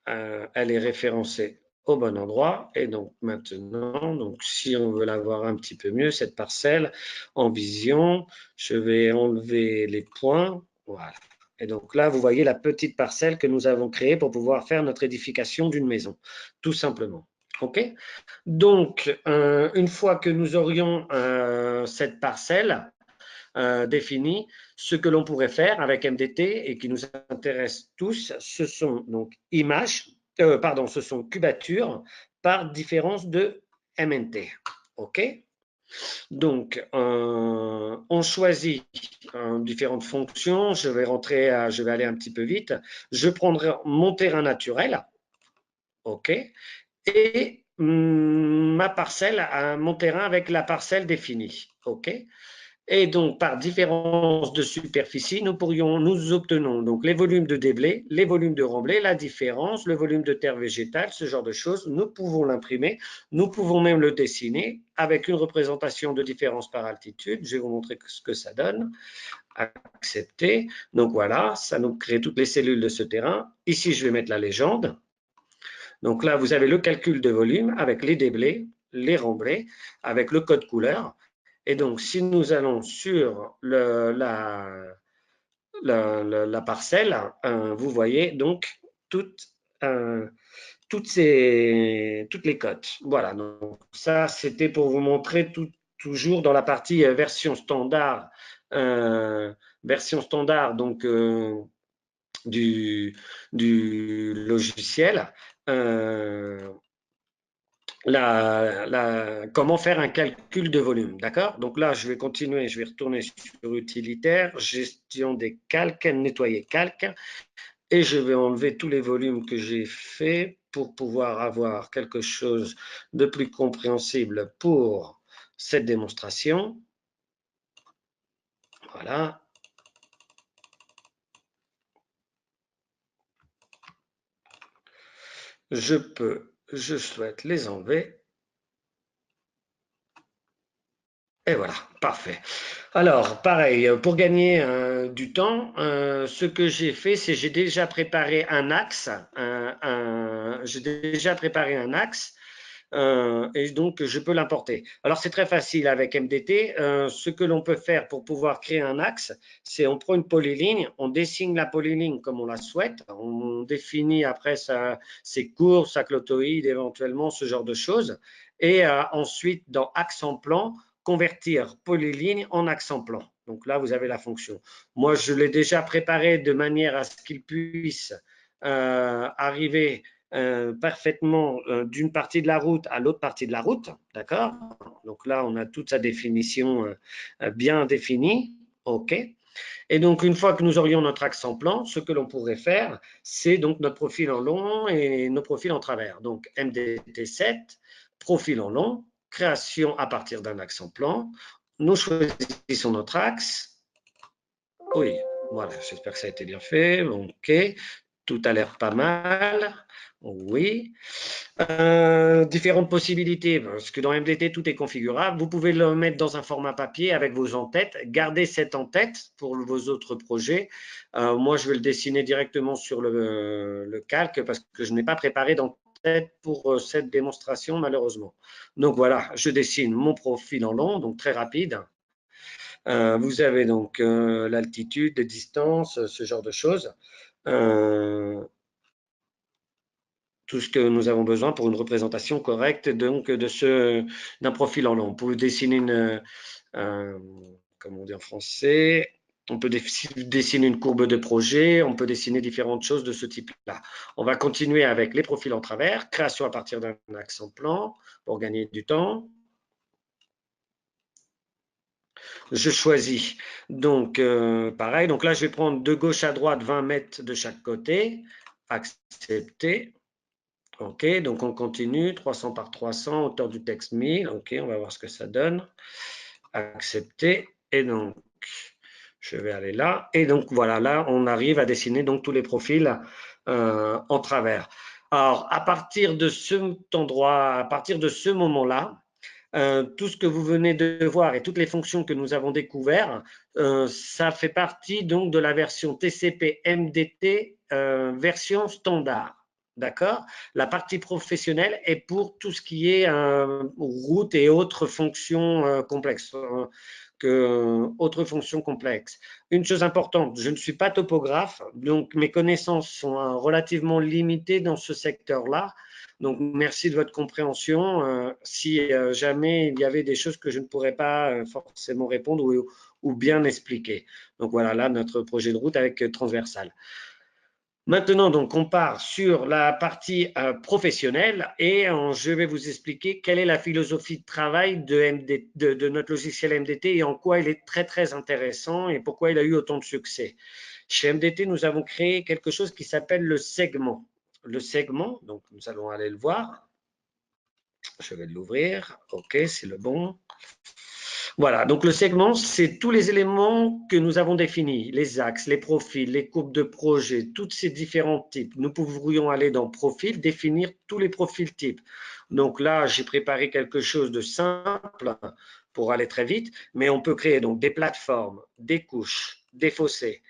Elle est référencée au bon endroit. Et donc, maintenant, donc, si on veut la voir un petit peu mieux, cette parcelle en vision, je vais enlever les points. Voilà. Et donc là, vous voyez la petite parcelle que nous avons créée pour pouvoir faire notre édification d'une maison, tout simplement. OK? Donc, une fois que nous aurions cette parcelle définie, ce que l'on pourrait faire avec MDT et qui nous intéresse tous, ce sont donc images, pardon, ce sont cubatures par différence de MNT. OK? Donc, on choisit différentes fonctions. Je vais aller un petit peu vite. Je prendrai mon terrain naturel, OK, et ma parcelle, mon terrain avec la parcelle définie, OK. Et donc, par différence de superficie, nous obtenons donc les volumes de déblai, les volumes de remblai, la différence, le volume de terre végétale, ce genre de choses. Nous pouvons l'imprimer, nous pouvons même le dessiner avec une représentation de différence par altitude. Je vais vous montrer ce que ça donne. Accepter. Donc voilà, ça nous crée toutes les cellules de ce terrain. Ici, je vais mettre la légende. Donc là, vous avez le calcul de volume avec les déblais, les remblais, avec le code couleur. Et donc, si nous allons sur la parcelle, vous voyez donc toutes les cotes. Voilà, donc ça, c'était pour vous montrer toujours dans la partie version standard, donc du logiciel. Comment faire un calcul de volume, d'accord? Donc là, je vais continuer, je vais retourner sur utilitaire, gestion des calques, nettoyer calque, et je vais enlever tous les volumes que j'ai faits pour pouvoir avoir quelque chose de plus compréhensible pour cette démonstration. Voilà. Je souhaite les enlever. Et voilà, parfait. Alors, pareil, pour gagner du temps, ce que j'ai fait, c'est j'ai déjà préparé un axe. J'ai déjà préparé un axe et donc je peux l'importer. Alors, c'est très facile avec MDT. Ce que l'on peut faire pour pouvoir créer un axe, c'est on prend une polyligne, on dessine la polyligne comme on la souhaite, on définit après ses courbes, sa clotoïde, éventuellement, ce genre de choses. Et ensuite, dans axe en plan, convertir polyligne en axe en plan. Donc là, vous avez la fonction. Moi, je l'ai déjà préparé de manière à ce qu'il puisse arriver parfaitement d'une partie de la route à l'autre partie de la route. D'accord? Donc là, on a toute sa définition bien définie. OK. Et donc, une fois que nous aurions notre axe en plan, ce que l'on pourrait faire, c'est donc notre profil en long et nos profils en travers. Donc, MDT7, profil en long, création à partir d'un axe en plan. Nous choisissons notre axe. Oui, voilà, j'espère que ça a été bien fait. OK, tout a l'air pas mal. Oui. Différentes possibilités, parce que dans MDT, tout est configurable. Vous pouvez le mettre dans un format papier avec vos en-têtes. Gardez cette en-tête pour vos autres projets. Moi, je vais le dessiner directement sur le calque parce que je n'ai pas préparé d'en-tête pour cette démonstration, malheureusement. Donc voilà, je dessine mon profil en long, donc très rapide. Vous avez donc l'altitude, les distances, ce genre de choses. Tout ce que nous avons besoin pour une représentation correcte donc d'un profil en long. On peut dessiner comment on dit en français, on peut dessiner une courbe de projet, on peut dessiner différentes choses de ce type-là. On va continuer avec les profils en travers, création à partir d'un axe en plan pour gagner du temps. Je choisis donc pareil, donc là je vais prendre de gauche à droite 20 mètres de chaque côté, accepter. OK, donc on continue, 300 par 300, hauteur du texte 1000. OK, on va voir ce que ça donne. Accepter. Et donc, je vais aller là. Et donc, voilà, là, on arrive à dessiner donc tous les profils en travers. Alors, à partir de cet endroit, à partir de ce moment-là, tout ce que vous venez de voir et toutes les fonctions que nous avons découvertes, ça fait partie donc de la version TCP MDT version standard. D'accord? La partie professionnelle est pour tout ce qui est route et autres fonctions complexes. Autres fonctions complexes. Une chose importante, je ne suis pas topographe, donc mes connaissances sont relativement limitées dans ce secteur-là. Donc, merci de votre compréhension. Si jamais il y avait des choses que je ne pourrais pas forcément répondre ou bien expliquer. Donc, voilà, là, notre projet de route avec Transversal. Maintenant, donc, on part sur la partie professionnelle et je vais vous expliquer quelle est la philosophie de travail de notre logiciel MDT et en quoi il est très, très intéressant et pourquoi il a eu autant de succès. Chez MDT, nous avons créé quelque chose qui s'appelle le segment. Le segment, donc nous allons aller le voir. Je vais l'ouvrir. OK, c'est le bon. Voilà, donc le segment, c'est tous les éléments que nous avons définis, les axes, les profils, les courbes de projet, tous ces différents types. Nous pourrions aller dans profil, définir tous les profils types. Donc là, j'ai préparé quelque chose de simple pour aller très vite, mais on peut créer donc des plateformes, des couches, des fossés,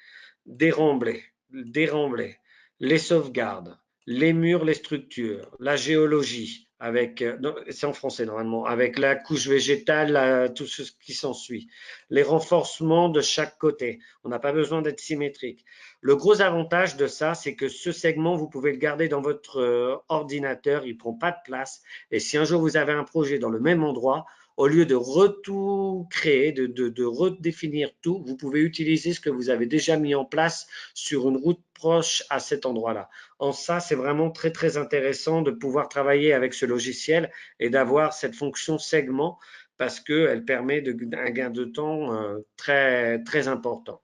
des remblais, les sauvegardes, les murs, les structures, la géologie, avec, c'est en français normalement, avec la couche végétale, tout ce qui s'ensuit, les renforcements de chaque côté. On n'a pas besoin d'être symétrique. Le gros avantage de ça, c'est que ce segment, vous pouvez le garder dans votre ordinateur, il ne prend pas de place. Et si un jour vous avez un projet dans le même endroit, au lieu de tout créer, de redéfinir tout, vous pouvez utiliser ce que vous avez déjà mis en place sur une route proche à cet endroit-là. En ça, c'est vraiment très, très intéressant de pouvoir travailler avec ce logiciel et d'avoir cette fonction segment parce qu'elle permet un gain de temps très, très important.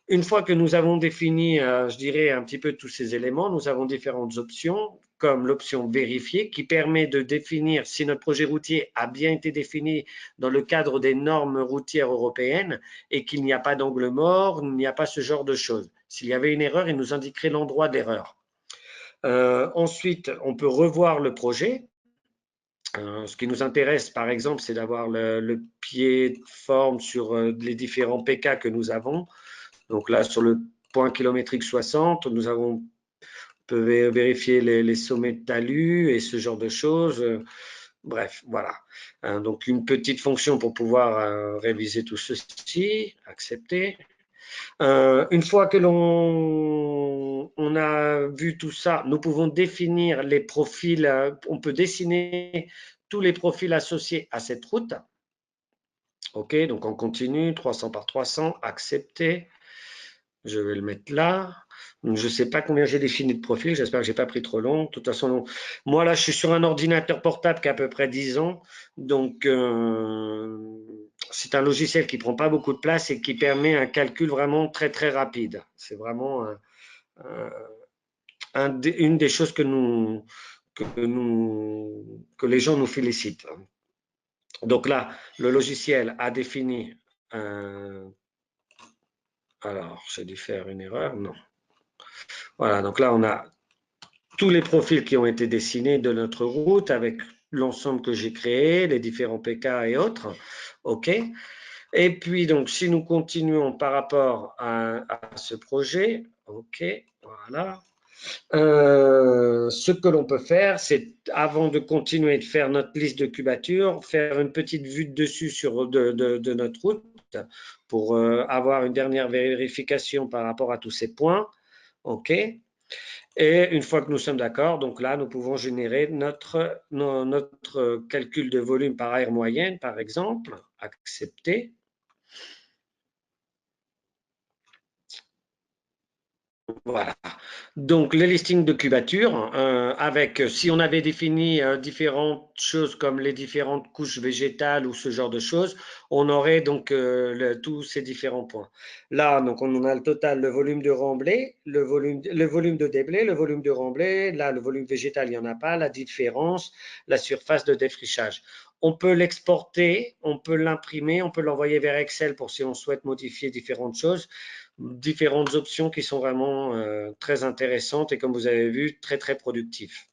Une fois que nous avons défini, je dirais, un petit peu tous ces éléments, nous avons différentes options, comme l'option vérifier, qui permet de définir si notre projet routier a bien été défini dans le cadre des normes routières européennes et qu'il n'y a pas d'angle mort, il n'y a pas ce genre de choses. S'il y avait une erreur, il nous indiquerait l'endroit d'erreur. Ensuite, on peut revoir le projet. Ce qui nous intéresse, par exemple, c'est d'avoir le pied de forme sur les différents PK que nous avons. Donc là, sur le point kilométrique 60, nous avons peut vérifier les sommets de talus et ce genre de choses. Bref, voilà. Donc une petite fonction pour pouvoir réviser tout ceci, accepter. Une fois que on a vu tout ça, nous pouvons définir les profils, on peut dessiner tous les profils associés à cette route. OK, donc on continue, 300 par 300, accepter. Je vais le mettre là. Je ne sais pas combien j'ai défini de profil. J'espère que je n'ai pas pris trop long. De toute façon, moi, là, je suis sur un ordinateur portable qui a à peu près 10 ans. Donc, c'est un logiciel qui ne prend pas beaucoup de place et qui permet un calcul vraiment très, très rapide. C'est vraiment une des choses que les gens nous félicitent. Donc là, le logiciel a défini un. Alors, j'ai dû faire une erreur. Non. Voilà, donc là, on a tous les profils qui ont été dessinés de notre route avec l'ensemble que j'ai créé, les différents PK et autres. OK. Et puis, donc, si nous continuons par rapport à ce projet, OK, voilà. Ce que l'on peut faire, c'est, avant de continuer de faire notre liste de cubature, faire une petite vue de dessus de notre route pour avoir une dernière vérification par rapport à tous ces points. OK. Et une fois que nous sommes d'accord, donc là, nous pouvons générer notre calcul de volume par aire moyenne, par exemple, accepter. Voilà. Donc, les listings de cubature, avec, si on avait défini différentes choses comme les différentes couches végétales ou ce genre de choses, on aurait donc tous ces différents points. Là, donc, on a le total, le volume de remblai, le volume de déblai, le volume de remblai. Là, le volume végétal, il n'y en a pas. La différence, la surface de défrichage. On peut l'exporter, on peut l'imprimer, on peut l'envoyer vers Excel pour si on souhaite modifier différentes choses. Différentes options qui sont vraiment très intéressantes et comme vous avez vu, très très productifs.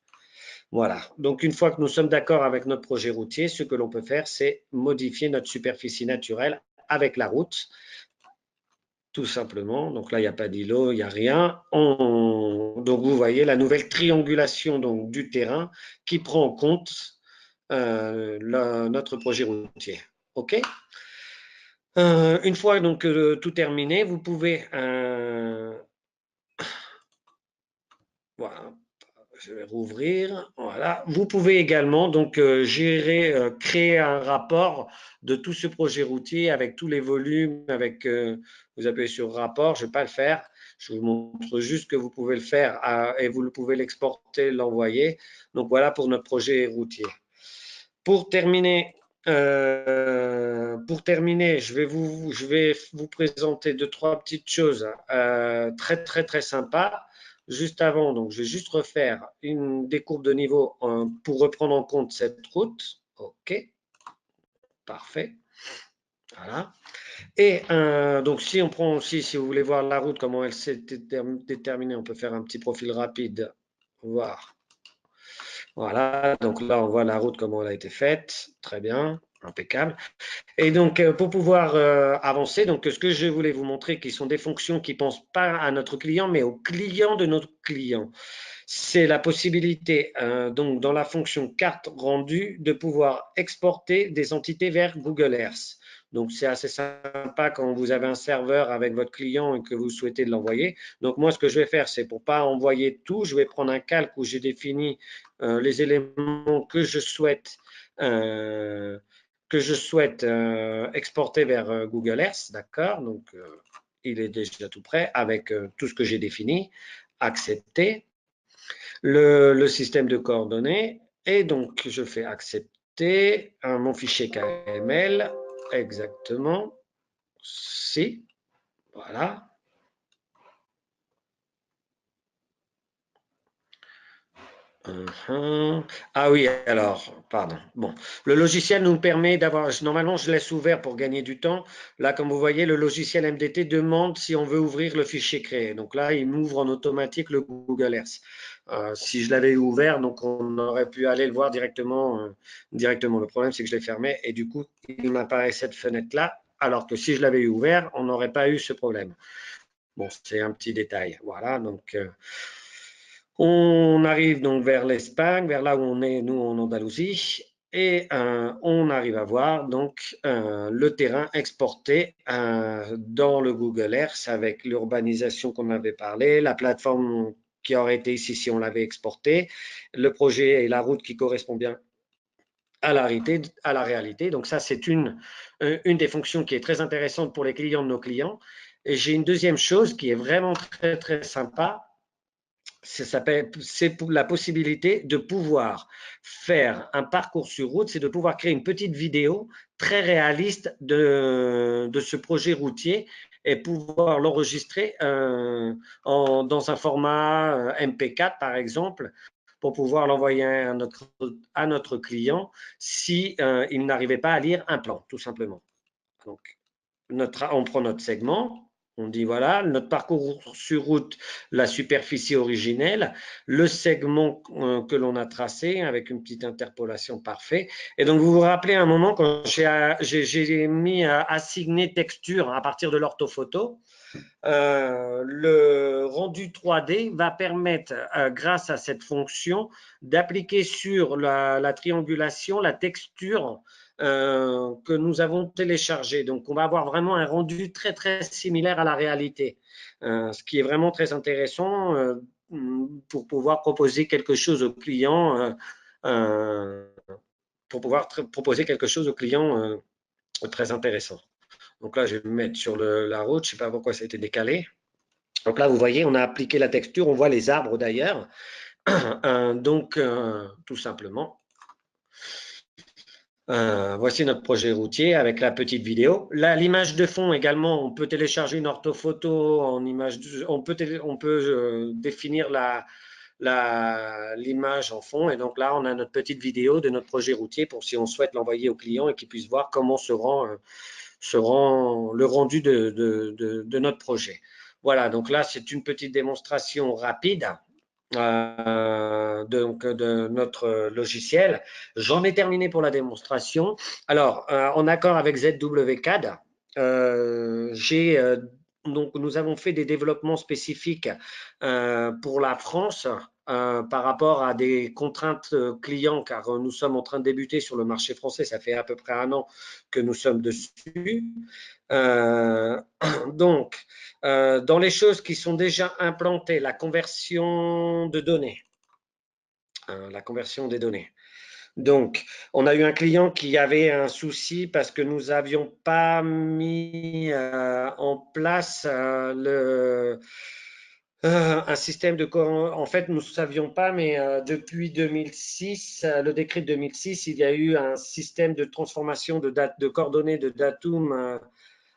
Voilà, donc une fois que nous sommes d'accord avec notre projet routier, ce que l'on peut faire, c'est modifier notre superficie naturelle avec la route, tout simplement. Donc là, il n'y a pas d'îlot, il n'y a rien. Donc vous voyez la nouvelle triangulation donc, du terrain qui prend en compte notre projet routier. OK ? Une fois donc tout terminé, vous pouvez voilà, Je vais rouvrir. Voilà. Vous pouvez également donc créer un rapport de tout ce projet routier avec tous les volumes. Vous appuyez sur rapport. Je ne vais pas le faire. Je vous montre juste que vous pouvez le faire et vous pouvez l'exporter, l'envoyer. Donc voilà pour notre projet routier. Pour terminer, je vais vous présenter deux, trois petites choses très, très, très sympas. Juste avant, donc, je vais juste refaire des courbes de niveau pour reprendre en compte cette route. OK, parfait. Voilà. Et donc, si on prend aussi, si vous voulez voir la route, comment elle s'est déterminée, on peut faire un petit profil rapide, voir. Voilà, donc là, on voit la route, comment elle a été faite. Très bien, impeccable. Et donc, pour pouvoir avancer, donc ce que je voulais vous montrer, qui sont des fonctions qui ne pensent pas à notre client, mais au client de notre client. C'est la possibilité, donc dans la fonction carte rendue, de pouvoir exporter des entités vers Google Earth. Donc, c'est assez sympa quand vous avez un serveur avec votre client et que vous souhaitez l'envoyer. Donc, moi, ce que je vais faire, c'est pour ne pas envoyer tout, je vais prendre un calque où j'ai défini les éléments que je souhaite exporter vers Google Earth, d'accord? Donc, il est déjà tout prêt avec tout ce que j'ai défini. Accepter le système de coordonnées. Et donc, je fais accepter mon fichier KML. Exactement. Si. Voilà. Ah oui, alors, pardon. Bon, le logiciel nous permet d'avoir, normalement je laisse ouvert pour gagner du temps. Là, comme vous voyez, le logiciel MDT demande si on veut ouvrir le fichier créé. Donc là, il m'ouvre en automatique le Google Earth. Si je l'avais ouvert, donc on aurait pu aller le voir directement. Directement. Le problème, c'est que je l'ai fermé et du coup, il m'apparaît cette fenêtre-là. Alors que si je l'avais ouvert, on n'aurait pas eu ce problème. Bon, c'est un petit détail. Voilà, donc on arrive donc vers l'Espagne, vers là où on est, nous, en Andalousie, et on arrive à voir donc le terrain exporté dans le Google Earth avec l'urbanisation qu'on avait parlé, la plateforme qui aurait été ici si on l'avait exporté, le projet et la route qui correspond bien à la réalité. Donc ça, c'est une des fonctions qui est très intéressante pour les clients de nos clients. Et j'ai une deuxième chose qui est vraiment très, très sympa, c'est la possibilité de pouvoir faire un parcours sur route, c'est de pouvoir créer une petite vidéo très réaliste de ce projet routier et pouvoir l'enregistrer dans un format MP4 par exemple, pour pouvoir l'envoyer à notre client si il n'arrivait pas à lire un plan, tout simplement. Donc, on prend notre segment, on dit voilà, notre parcours sur route, la superficie originelle, le segment que l'on a tracé avec une petite interpolation parfaite. Et donc, vous vous rappelez un moment quand j'ai mis à assigner texture à partir de l'orthophoto, le rendu 3D va permettre, grâce à cette fonction, d'appliquer sur la triangulation la texture que nous avons téléchargée. Donc, on va avoir vraiment un rendu très, très similaire à la réalité, ce qui est vraiment très intéressant pour pouvoir proposer quelque chose aux clients, très intéressant. Donc là, je vais me mettre sur la route. Je ne sais pas pourquoi ça a été décalé. Donc là, vous voyez, on a appliqué la texture. On voit les arbres d'ailleurs. Donc, tout simplement, voici notre projet routier avec la petite vidéo. Là, l'image de fond également, on peut télécharger une orthophoto en image. On peut définir l'image en fond. Et donc là, on a notre petite vidéo de notre projet routier pour si on souhaite l'envoyer au client et qu'il puisse voir comment se rend le rendu de notre projet. Voilà, donc là, c'est une petite démonstration rapide de notre logiciel. J'en ai terminé pour la démonstration. Alors, en accord avec ZWCAD, donc nous avons fait des développements spécifiques pour la France par rapport à des contraintes clients, car nous sommes en train de débuter sur le marché français. Ça fait à peu près un an que nous sommes dessus. Donc, dans les choses qui sont déjà implantées, la conversion de données. la conversion des données. Donc, on a eu un client qui avait un souci parce que nous n'avions pas mis en place un système de… En fait, nous ne savions pas, mais depuis 2006, le décret de 2006, il y a eu un système de transformation de coordonnées de datum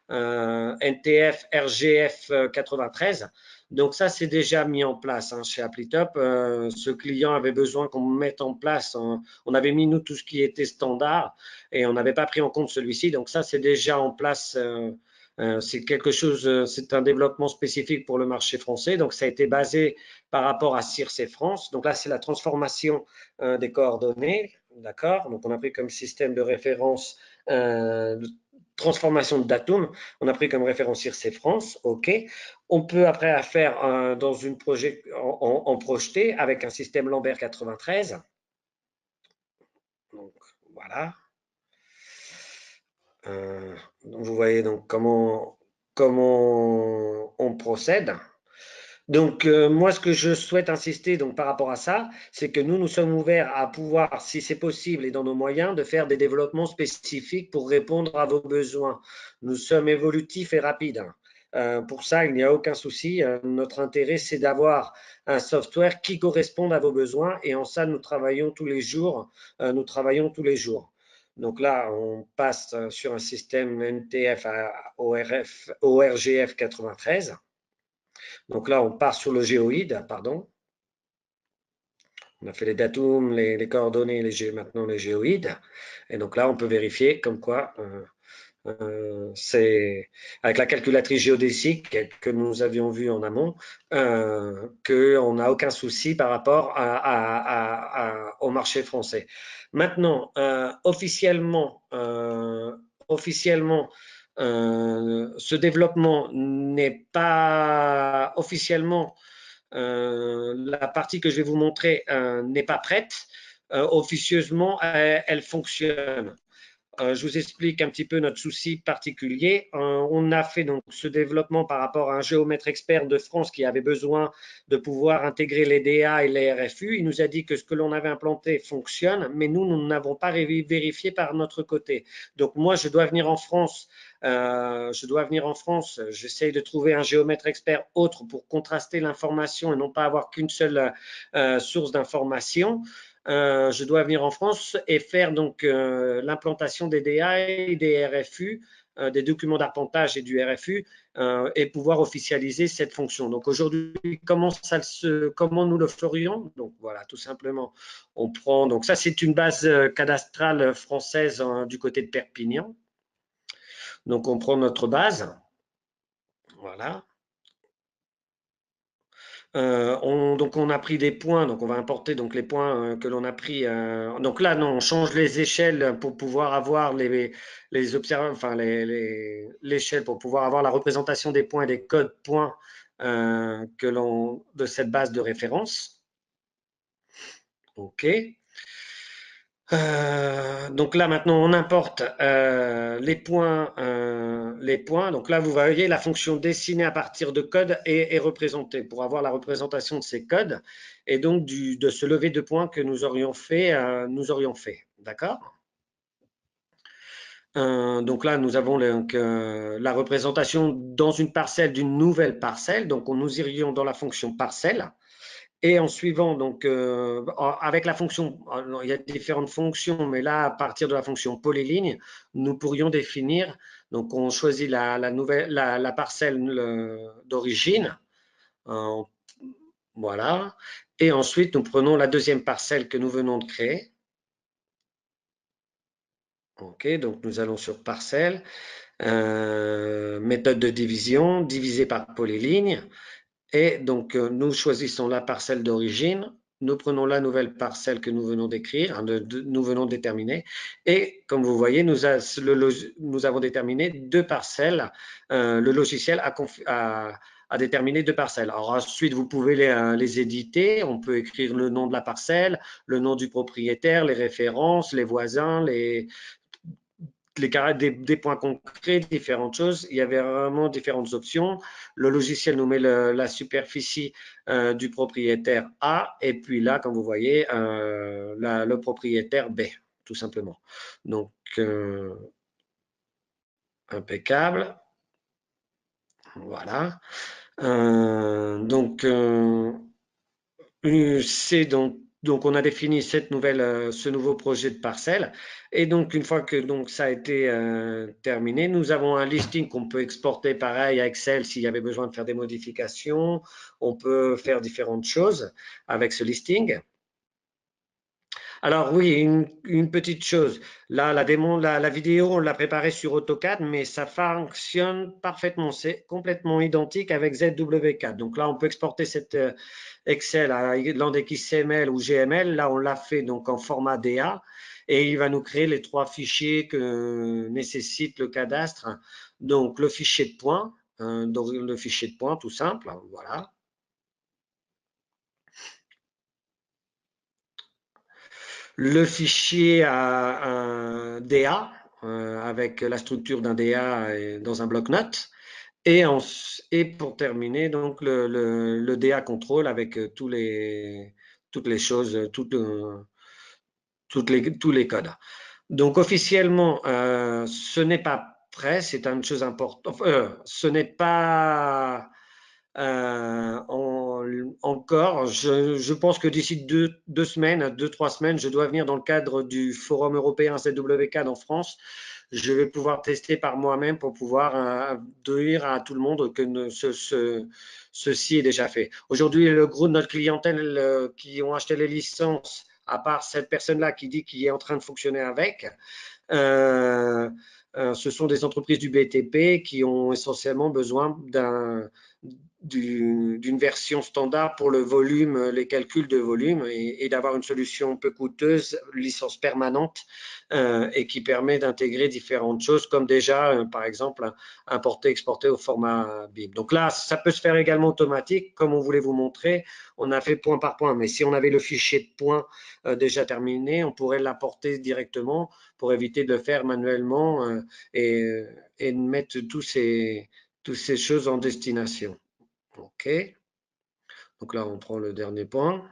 NTF RGF 93. Donc ça, c'est déjà mis en place chez Applitop. Ce client avait besoin qu'on mette en place. On avait mis, nous, tout ce qui était standard et on n'avait pas pris en compte celui-ci. Donc ça, c'est déjà en place. C'est quelque chose, c'est un développement spécifique pour le marché français. Donc ça a été basé par rapport à CIRC France. Donc là, c'est la transformation des coordonnées. D'accord. Donc on a pris comme système de référence transformation de datum. On a pris comme référence CIRC France, OK. On peut après faire dans une projet en projeté avec un système Lambert 93. Donc voilà. Donc vous voyez donc comment on procède. Donc, moi, ce que je souhaite insister donc, par rapport à ça, c'est que nous sommes ouverts à pouvoir, si c'est possible et dans nos moyens, de faire des développements spécifiques pour répondre à vos besoins. Nous sommes évolutifs et rapides. Pour ça, il n'y a aucun souci. Notre intérêt, c'est d'avoir un software qui corresponde à vos besoins et en ça, nous travaillons tous les jours. Donc là, on passe sur un système NTF à ORGF 93. Donc là, on part sur le géoïde, pardon. On a fait les datums, les coordonnées, maintenant les géoïdes. Et donc là, on peut vérifier comme quoi c'est avec la calculatrice géodésique que nous avions vu en amont, qu'on n'a aucun souci par rapport au marché français. Maintenant, officiellement, ce développement n'est pas officiellement la partie que je vais vous montrer n'est pas prête. Officieusement, elle fonctionne. Je vous explique un petit peu notre souci particulier. On a fait donc ce développement par rapport à un géomètre expert de France qui avait besoin de pouvoir intégrer les DA et les RFU. Il nous a dit que ce que l'on avait implanté fonctionne, mais nous n'avons pas vérifié par notre côté. Donc moi, je dois venir en France. J'essaye de trouver un géomètre expert autre pour contraster l'information et non pas avoir qu'une seule source d'information. Je dois venir en France et faire donc l'implantation des DA et des RFU, des documents d'arpentage et du RFU, et pouvoir officialiser cette fonction. Donc aujourd'hui, comment nous le ferions? Donc voilà, tout simplement, on prend, donc ça c'est une base cadastrale française du côté de Perpignan. Donc on prend notre base, voilà. Donc on a pris des points, donc on va importer donc les points que l'on a pris. Donc là, non, on change les échelles pour pouvoir avoir l'échelle pour pouvoir avoir la représentation des points et des codes points de cette base de référence. OK. Donc là maintenant on importe les points. Donc là vous voyez la fonction dessinée à partir de codes est représentée pour avoir la représentation de ces codes et donc de ce lever de points que nous aurions fait. D'accord. Donc là nous avons la représentation dans une parcelle d'une nouvelle parcelle. Donc nous irions dans la fonction parcelle. Et en suivant, donc, avec la fonction, il y a différentes fonctions, mais là, à partir de la fonction polyligne, nous pourrions définir, donc on choisit la parcelle d'origine, voilà, et ensuite nous prenons la deuxième parcelle que nous venons de créer. OK, donc nous allons sur parcelle, méthode de division, divisé par polyligne. Et donc, nous choisissons la parcelle d'origine, nous prenons la nouvelle parcelle que nous venons d'écrire, nous venons de déterminer, et comme vous voyez, nous avons déterminé deux parcelles. Le logiciel a déterminé deux parcelles. Alors ensuite, vous pouvez les éditer, on peut écrire le nom de la parcelle, le nom du propriétaire, les références, les voisins, des points concrets, différentes choses. Il y avait vraiment différentes options. Le logiciel nous met la superficie du propriétaire A et puis là, comme vous voyez, le propriétaire B, tout simplement. Donc, impeccable. Voilà. C'est donc on a défini ce nouveau projet de parcelle. Et donc, une fois que ça a été terminé, nous avons un listing qu'on peut exporter pareil à Excel s'il y avait besoin de faire des modifications. On peut faire différentes choses avec ce listing. Alors oui, une petite chose. Là, la vidéo, on l'a préparée sur AutoCAD, mais ça fonctionne parfaitement. C'est complètement identique avec ZW4. Donc là, on peut exporter cette Excel à l'index XML ou GML. Là, on l'a fait donc en format DA et il va nous créer les 3 fichiers que nécessite le cadastre. Donc le fichier de points, donc le fichier de points tout simple, voilà. Le fichier a un DA avec la structure d'un DA dans un bloc-notes. Et pour terminer, donc le DA contrôle avec toutes les choses, tous les codes. Donc officiellement, ce n'est pas prêt, c'est une chose importante. Ce n'est pas encore. Je pense que d'ici 2-3 semaines, je dois venir dans le cadre du Forum européen ZW4 en France. Je vais pouvoir tester par moi-même pour pouvoir dire à tout le monde que ceci est déjà fait. Aujourd'hui, le gros de notre clientèle qui ont acheté les licences, à part cette personne-là qui dit qu'il est en train de fonctionner avec, ce sont des entreprises du BTP qui ont essentiellement besoin d'une version standard pour le volume, les calculs de volume et d'avoir une solution peu coûteuse, licence permanente et qui permet d'intégrer différentes choses comme déjà, par exemple, importer, exporter au format BIP. Donc là, ça peut se faire également automatique, comme on voulait vous montrer. On a fait point par point, mais si on avait le fichier de points déjà terminé, on pourrait l'apporter directement pour éviter de le faire manuellement et de mettre toutes ces choses en destination. OK. Donc là, on prend le dernier point,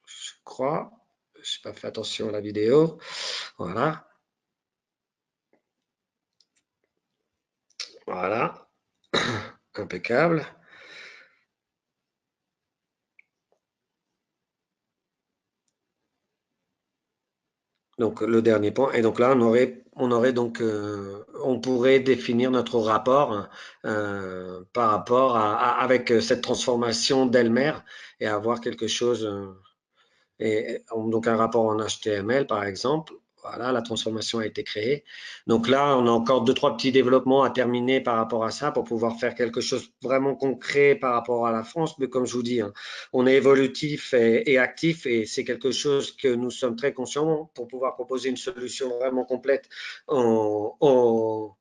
je crois. Je n'ai pas fait attention à la vidéo. Voilà. Voilà. Impeccable. Donc le dernier point. Et donc là, on pourrait définir notre rapport par rapport avec cette transformation d'Elmer et avoir quelque chose. Donc un rapport en HTML, par exemple. Voilà, la transformation a été créée. Donc là, on a encore 2-3 petits développements à terminer par rapport à ça pour pouvoir faire quelque chose vraiment concret par rapport à la France. Mais comme je vous dis, hein, on est évolutif et actif et c'est quelque chose que nous sommes très conscients pour pouvoir proposer une solution vraiment complète au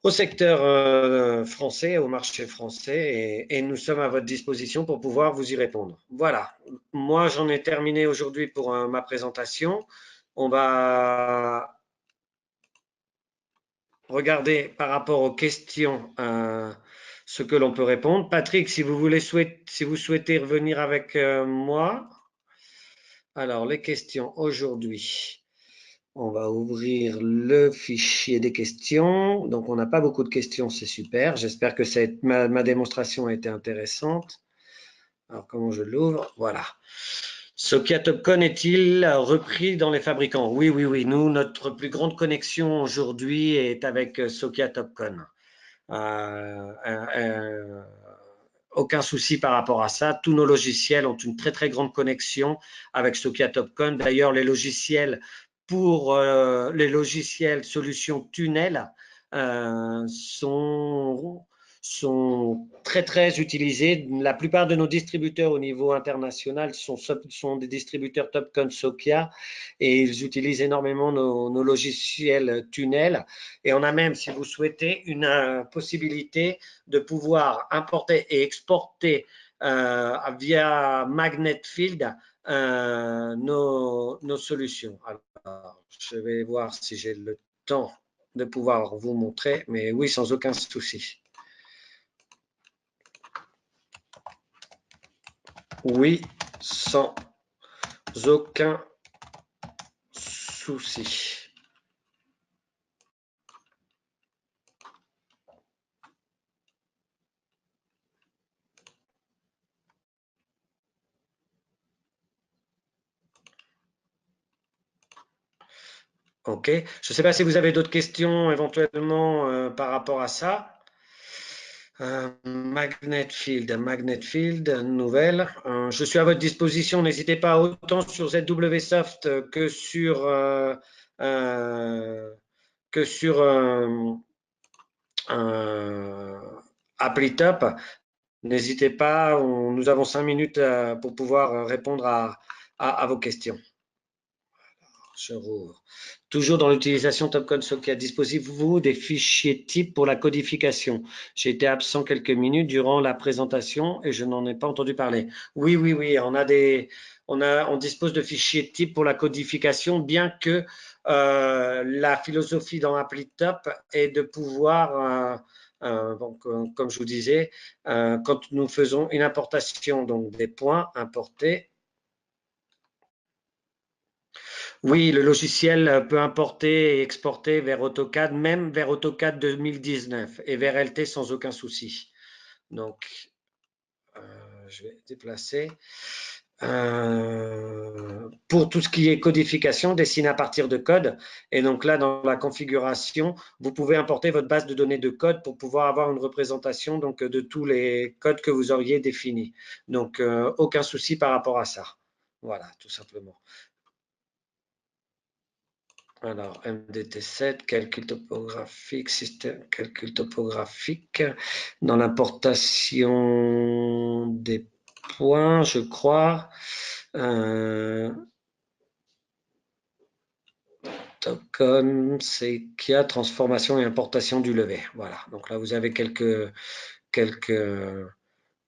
secteur français, au marché français, et nous sommes à votre disposition pour pouvoir vous y répondre. Voilà, moi j'en ai terminé aujourd'hui pour ma présentation. On va regarder par rapport aux questions ce que l'on peut répondre. Patrick, si vous souhaitez revenir avec moi. Alors, les questions aujourd'hui. On va ouvrir le fichier des questions. Donc, on n'a pas beaucoup de questions, c'est super. J'espère que ma démonstration a été intéressante. Alors, comment je l'ouvre? Voilà. Sophia Topcon est-il repris dans les fabricants? Oui, oui, oui. Nous, notre plus grande connexion aujourd'hui est avec Sophia Topcon. Aucun souci par rapport à ça. Tous nos logiciels ont une très, très grande connexion avec Sophia Topcon. D'ailleurs, les logiciels pour les logiciels solutions tunnel sont très très utilisés. La plupart de nos distributeurs au niveau international sont des distributeurs Topcon Sophia et ils utilisent énormément nos logiciels tunnel. Et on a même, si vous souhaitez, une possibilité de pouvoir importer et exporter via Magnet Field nos solutions. Alors, je vais voir si j'ai le temps de pouvoir vous montrer, mais oui, sans aucun souci. Oui, sans aucun souci. OK. Je ne sais pas si vous avez d'autres questions éventuellement par rapport à ça. Magnet Field, nouvelle. Je suis à votre disposition. N'hésitez pas autant sur ZWSoft que sur ApplyTop. N'hésitez pas. Nous avons 5 minutes pour pouvoir répondre à vos questions. Je rouvre. Toujours dans l'utilisation TopCon qui a disposez-vous des fichiers types pour la codification? J'ai été absent quelques minutes durant la présentation et je n'en ai pas entendu parler. Oui, on dispose de fichiers types pour la codification, bien que la philosophie dans ApplyTop est de pouvoir, comme je vous disais, quand nous faisons une importation, donc des points importés, oui, le logiciel peut importer et exporter vers AutoCAD, même vers AutoCAD 2019 et vers LT sans aucun souci. Donc, je vais déplacer. Pour tout ce qui est codification, dessiné à partir de code. Et donc là, dans la configuration, vous pouvez importer votre base de données de code pour pouvoir avoir une représentation donc, de tous les codes que vous auriez définis. Donc, aucun souci par rapport à ça. Voilà, tout simplement. Alors, MDT7, calcul topographique, système calcul topographique. Dans l'importation des points, je crois. Topcon, c'est qu'il y a transformation et importation du levé. Voilà. Donc là, vous avez quelques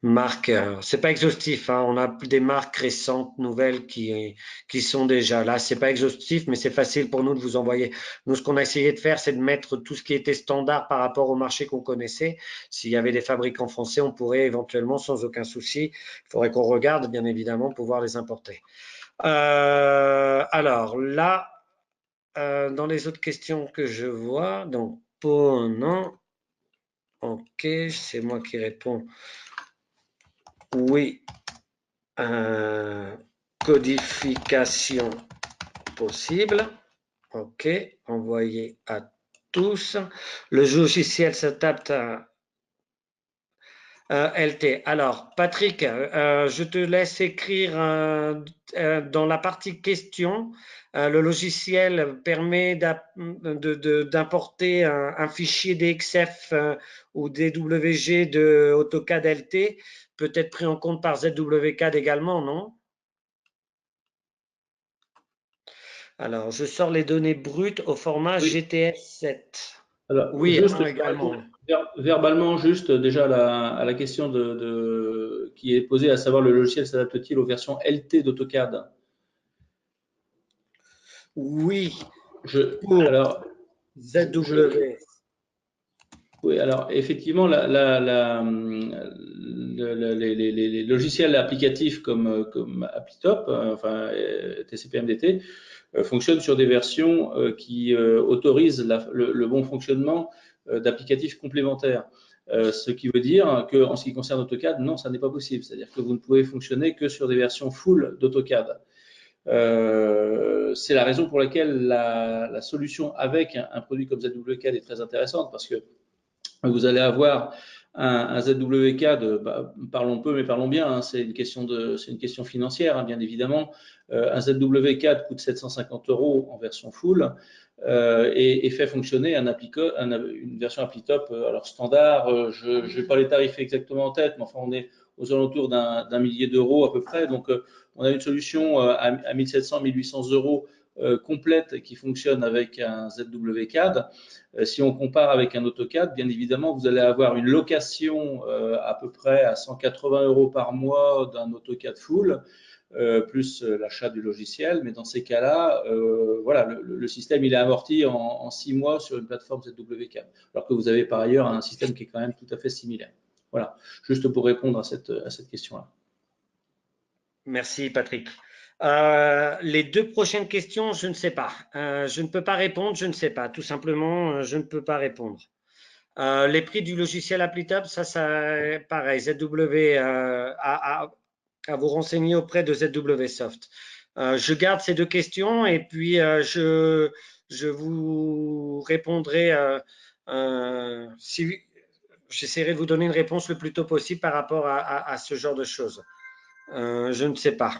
marques. C'est pas exhaustif, hein. On a des marques récentes, nouvelles qui sont déjà là. C'est pas exhaustif, mais c'est facile pour nous de vous envoyer. Nous, ce qu'on a essayé de faire, c'est de mettre tout ce qui était standard par rapport au marché qu'on connaissait. S'il y avait des fabricants français, on pourrait éventuellement, sans aucun souci, il faudrait qu'on regarde, bien évidemment, pouvoir les importer. Alors là, dans les autres questions que je vois, donc pour non, ok, c'est moi qui réponds. Oui, codification possible. OK, envoyé à tous. Le logiciel s'adapte à LT. Alors, Patrick, je te laisse écrire dans la partie questions. Le logiciel permet d'importer un fichier DXF ou DWG de AutoCAD LT, peut-être pris en compte par ZWCAD également, non? Alors, je sors les données brutes au format Oui. GTS7. Alors, Oui, juste également. verbalement, juste déjà à la question qui est posée, à savoir le logiciel s'adapte-t-il aux versions LT d'AutoCAD? Oui, pour Alors, ZW. oui, alors effectivement, les logiciels applicatifs comme Applytop, enfin TCP/MDT, fonctionnent sur des versions qui autorisent le bon fonctionnement d'applicatifs complémentaires. Ce qui veut dire qu'en ce qui concerne AutoCAD, non, ça n'est pas possible. C'est-à-dire que vous ne pouvez fonctionner que sur des versions full d'AutoCAD. C'est la raison pour laquelle la solution avec un produit comme ZWCAD est très intéressante, parce que vous allez avoir un ZWCAD, parlons peu mais parlons bien, hein, c'est une question financière, hein, bien évidemment. Un ZWCAD coûte 750 € en version full et fait fonctionner une version Applytop alors standard. Je n'ai pas les tarifs exactement en tête, mais enfin on est aux alentours d'un millier d'euros à peu près. Donc on a une solution à 1700, 1800 € complète et qui fonctionne avec un ZW-CAD. Si on compare avec un AutoCAD, bien évidemment, vous allez avoir une location à peu près à 180 € par mois d'un AutoCAD full, plus l'achat du logiciel. Mais dans ces cas-là, voilà, le système il est amorti en 6 mois sur une plateforme ZW-CAD, alors que vous avez par ailleurs un système qui est quand même tout à fait similaire. Voilà, juste pour répondre à cette question-là. Merci Patrick. Les 2 prochaines questions, je ne sais pas. Je ne peux pas répondre, je ne sais pas. Tout simplement, je ne peux pas répondre. Les prix du logiciel Applitop, ça pareil, ZW à vous renseigner auprès de ZW Soft. Je garde ces 2 questions et puis je vous répondrai si j'essaierai de vous donner une réponse le plus tôt possible par rapport à ce genre de choses. Je ne sais pas.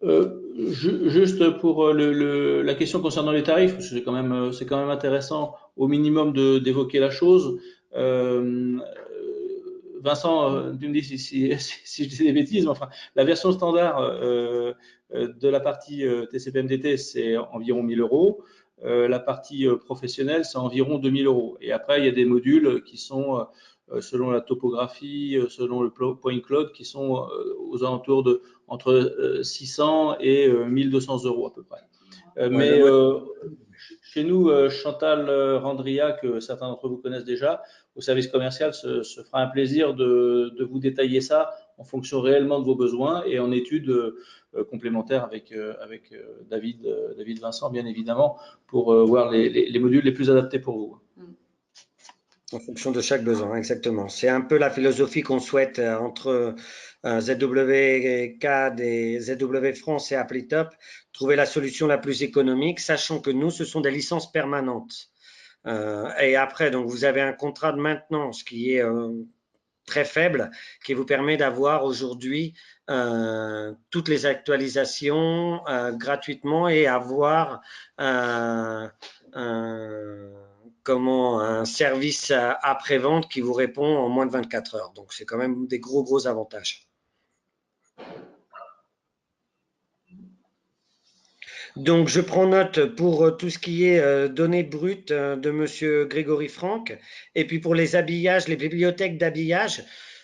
Juste pour la question concernant les tarifs, parce que c'est quand même intéressant au minimum d'évoquer la chose. Vincent, tu me dis si je dis des bêtises, mais enfin, la version standard de la partie TCP/MDT, c'est environ 1 000 €. La partie professionnelle, c'est environ 2 000 €. Et après, il y a des modules qui sont, selon la topographie, selon le point cloud, qui sont aux alentours de entre 600 et 1 200 € à peu près. Mais chez nous, Chantal Randria, que certains d'entre vous connaissent déjà, au service commercial, se fera un plaisir de vous détailler ça en fonction réellement de vos besoins et en étude complémentaire avec David Vincent, bien évidemment, pour voir les modules les plus adaptés pour vous. En fonction de chaque besoin, exactement. C'est un peu la philosophie qu'on souhaite entre ZW-CAD et ZW France et Applitop, trouver la solution la plus économique, sachant que nous, ce sont des licences permanentes. Et après, donc, vous avez un contrat de maintenance qui est très faible, qui vous permet d'avoir aujourd'hui toutes les actualisations gratuitement et avoir un service après-vente qui vous répond en moins de 24 heures. Donc, c'est quand même des gros avantages. Donc, je prends note pour tout ce qui est données brutes de Monsieur Grégory Franck. Et puis, pour les habillages, les bibliothèques d'habillage,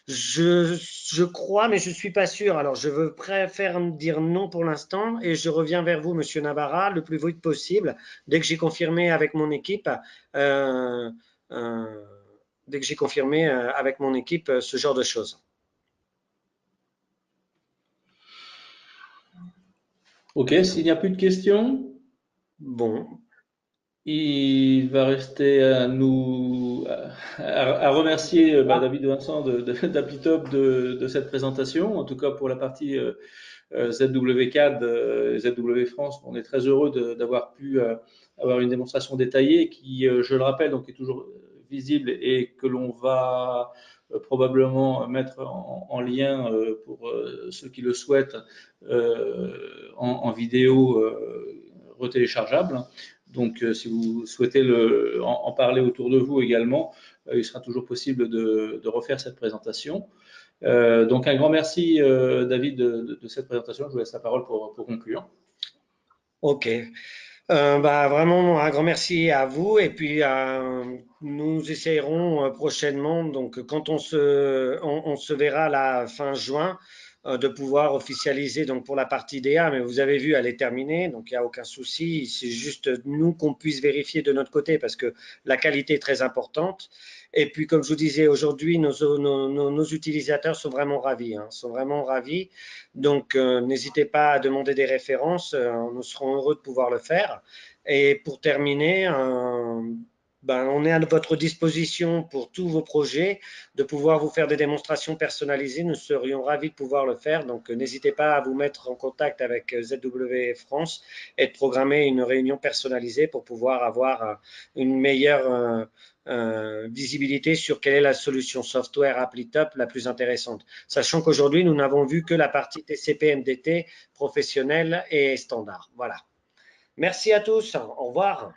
je crois, mais je ne suis pas sûr. Alors, préfère dire non pour l'instant et je reviens vers vous, Monsieur Navarra, le plus vite possible, dès que j'ai confirmé avec mon équipe. Dès que j'ai confirmé avec mon équipe ce genre de choses. Ok, s'il n'y a plus de questions, bon, il va rester à remercier David Vincent d'Applitop de cette présentation, en tout cas pour la partie ZW-CAD, ZW France. On est très heureux d'avoir pu avoir une démonstration détaillée qui, je le rappelle, donc est toujours visible et que l'on va probablement mettre en lien pour ceux qui le souhaitent en vidéo retéléchargeable. Donc, si vous souhaitez en parler autour de vous également, il sera toujours possible de refaire cette présentation. Donc, un grand merci, David, de cette présentation. Je vous laisse la parole pour conclure. Ok. Vraiment, un grand merci à vous. Et puis, nous essayerons prochainement, donc quand on se verra à la fin juin, de pouvoir officialiser donc pour la partie DA, mais vous avez vu, elle est terminée, donc il n'y a aucun souci. C'est juste nous qu'on puisse vérifier de notre côté parce que la qualité est très importante. Et puis, comme je vous disais, aujourd'hui, nos utilisateurs sont vraiment ravis, sont vraiment ravis. Donc, n'hésitez pas à demander des références, nous serons heureux de pouvoir le faire. Et pour terminer, on est à votre disposition pour tous vos projets, de pouvoir vous faire des démonstrations personnalisées. Nous serions ravis de pouvoir le faire. Donc, n'hésitez pas à vous mettre en contact avec ZW France et de programmer une réunion personnalisée pour pouvoir avoir une meilleure visibilité sur quelle est la solution software Applitop la plus intéressante. Sachant qu'aujourd'hui, nous n'avons vu que la partie TCP/MDT professionnelle et standard. Voilà. Merci à tous. Au revoir.